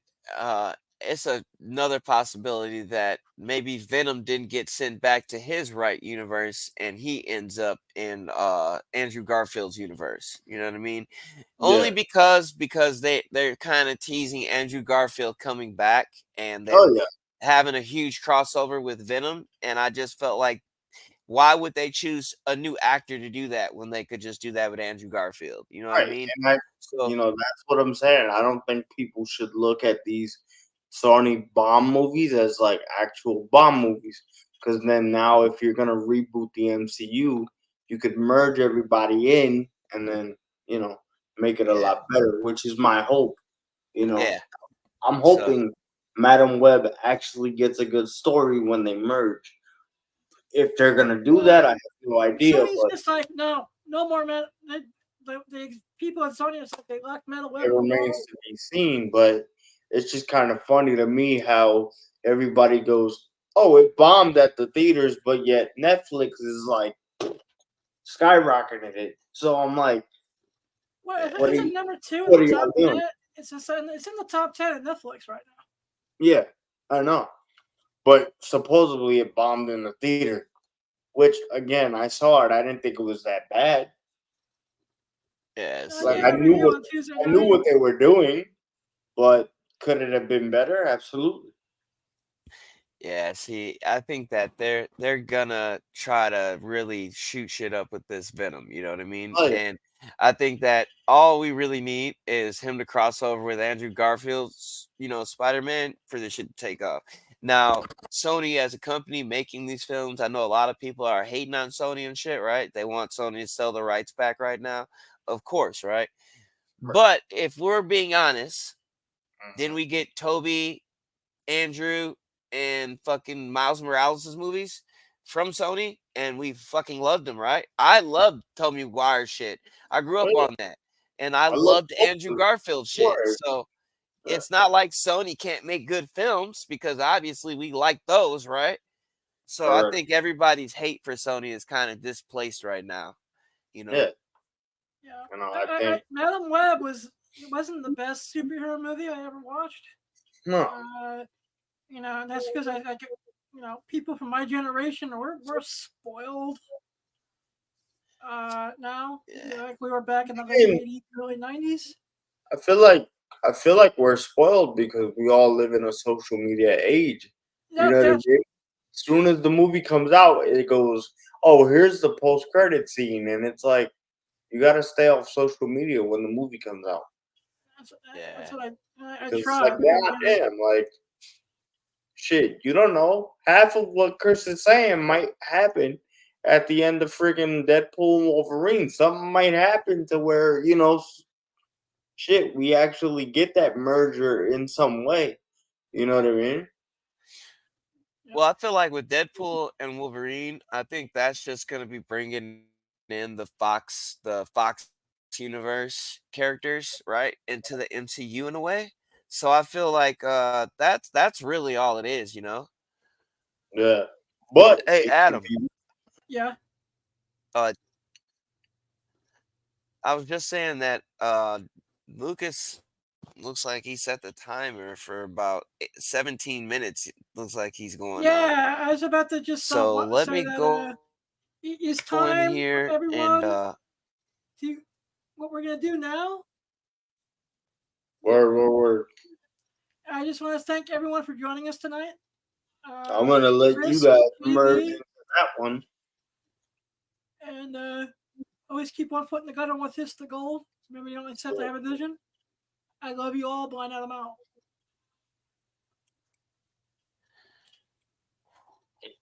Speaker 6: it's another possibility that maybe Venom didn't get sent back to his right universe and he ends up in Andrew Garfield's universe. You know what I mean? Only
Speaker 3: Yeah.
Speaker 6: because they're kind of teasing Andrew Garfield coming back and then
Speaker 3: Oh yeah.
Speaker 6: having a huge crossover with Venom, and I just felt like why would they choose a new actor to do that when they could just do that with Andrew Garfield? You know what I
Speaker 3: Right.
Speaker 6: mean?
Speaker 3: And
Speaker 6: So
Speaker 3: that's what I'm saying. I don't think people should look at these Sony bomb movies as like actual bomb movies. Because then now if you're gonna reboot the MCU, you could merge everybody in and then, make it a
Speaker 6: yeah,
Speaker 3: lot better, which is my hope. You know.
Speaker 6: yeah.
Speaker 3: I'm
Speaker 6: So
Speaker 3: hoping Madam Web actually gets a good story when they merge. If they're gonna do that, I have no idea,
Speaker 5: Sony's
Speaker 3: but
Speaker 5: just like no more metal. The people at Sony is like they lack Metal
Speaker 3: it
Speaker 5: Web for
Speaker 3: remains
Speaker 5: Marvel.
Speaker 3: to be seen. But it's just kind of funny to me how everybody goes, "Oh, it bombed at the theaters," but yet Netflix is like skyrocketing it. So I'm like,
Speaker 5: Well,
Speaker 3: what are
Speaker 5: it's a
Speaker 3: you,
Speaker 5: number 2 in
Speaker 3: what
Speaker 5: the
Speaker 3: are
Speaker 5: top
Speaker 3: y'all doing?
Speaker 5: 10. It's in the top 10 at Netflix right now.
Speaker 3: Yeah, I know. But supposedly it bombed in the theater. which again, I saw it. I didn't think it was that bad.
Speaker 6: Yeah,
Speaker 5: I
Speaker 3: Like
Speaker 5: gave
Speaker 6: see.
Speaker 5: a review on Tuesday
Speaker 3: I knew
Speaker 5: night.
Speaker 3: what they were doing, but could it have been better? Absolutely.
Speaker 6: Yeah, see, I think that they're gonna try to really shoot shit up with this Venom, you know what I mean?
Speaker 3: Oh, yeah.
Speaker 6: And I think that all we really need is him to cross over with Andrew Garfield's, Spider-Man for this shit to take off. Now, Sony as a company making these films, I know a lot of people are hating on Sony and shit, right? They want Sony to sell the rights back right now. Of course, right? But if we're being honest, then we get Toby, Andrew, and fucking Miles Morales' movies from Sony, and we fucking loved them, right? I loved Tobey Maguire shit. I grew up
Speaker 3: Oh, yeah.
Speaker 6: on that. And I
Speaker 3: I love
Speaker 6: loved
Speaker 3: both
Speaker 6: Andrew
Speaker 3: of
Speaker 6: Garfield shit.
Speaker 3: them.
Speaker 6: So
Speaker 3: Yeah.
Speaker 6: it's not like Sony can't make good films because obviously we like those, right? So I
Speaker 3: Correct.
Speaker 6: think everybody's hate for Sony is kind of displaced right now, you know?
Speaker 3: Yeah.
Speaker 5: Yeah,
Speaker 3: You know, I think
Speaker 5: Madam Web wasn't the best superhero movie I ever watched.
Speaker 3: no.
Speaker 5: And that's because I people from my generation we're spoiled. Now,
Speaker 6: Yeah.
Speaker 5: like we were back in the late '80s, early '90s.
Speaker 3: I feel like we're spoiled because we all live in a social media age. You know what I
Speaker 5: That's
Speaker 3: mean? As soon as the movie comes out, it goes, "Oh, here's the post-credit scene," and it's like you got to stay off social media when the movie comes out
Speaker 5: that's
Speaker 6: Yeah.
Speaker 5: what I
Speaker 3: because it's
Speaker 5: try.
Speaker 3: like, goddamn, like shit. You don't know half of what Chris is saying might happen at the end of freaking Deadpool and Wolverine. Something might happen to where shit, we actually get that merger in some way. You know what I mean?
Speaker 6: Well, I feel like with Deadpool and Wolverine, I think that's just going to be bringing in the Fox universe characters, right, into the MCU in a way. So I feel like that's really all it is, you know.
Speaker 3: Yeah. But
Speaker 6: Hey,
Speaker 3: it can
Speaker 6: Adam,
Speaker 3: be
Speaker 5: Yeah,
Speaker 6: uh, I was just saying that Lucas looks like he set the timer for about 17 minutes. It looks like he's going on.
Speaker 5: yeah. I was about to just
Speaker 6: So let
Speaker 5: say
Speaker 6: me
Speaker 5: that
Speaker 6: go
Speaker 5: it's
Speaker 6: in
Speaker 5: time for
Speaker 6: here and
Speaker 5: everyone to what we're gonna do now.
Speaker 3: word.
Speaker 5: I just want to thank everyone for joining us tonight.
Speaker 3: I'm gonna let you
Speaker 5: Chris,
Speaker 3: guys merge
Speaker 5: JB,
Speaker 3: into that one.
Speaker 5: and always keep one foot in the gutter, one fist the gold. Remember, you don't accept to have a vision. I love you all. Blind Adam out.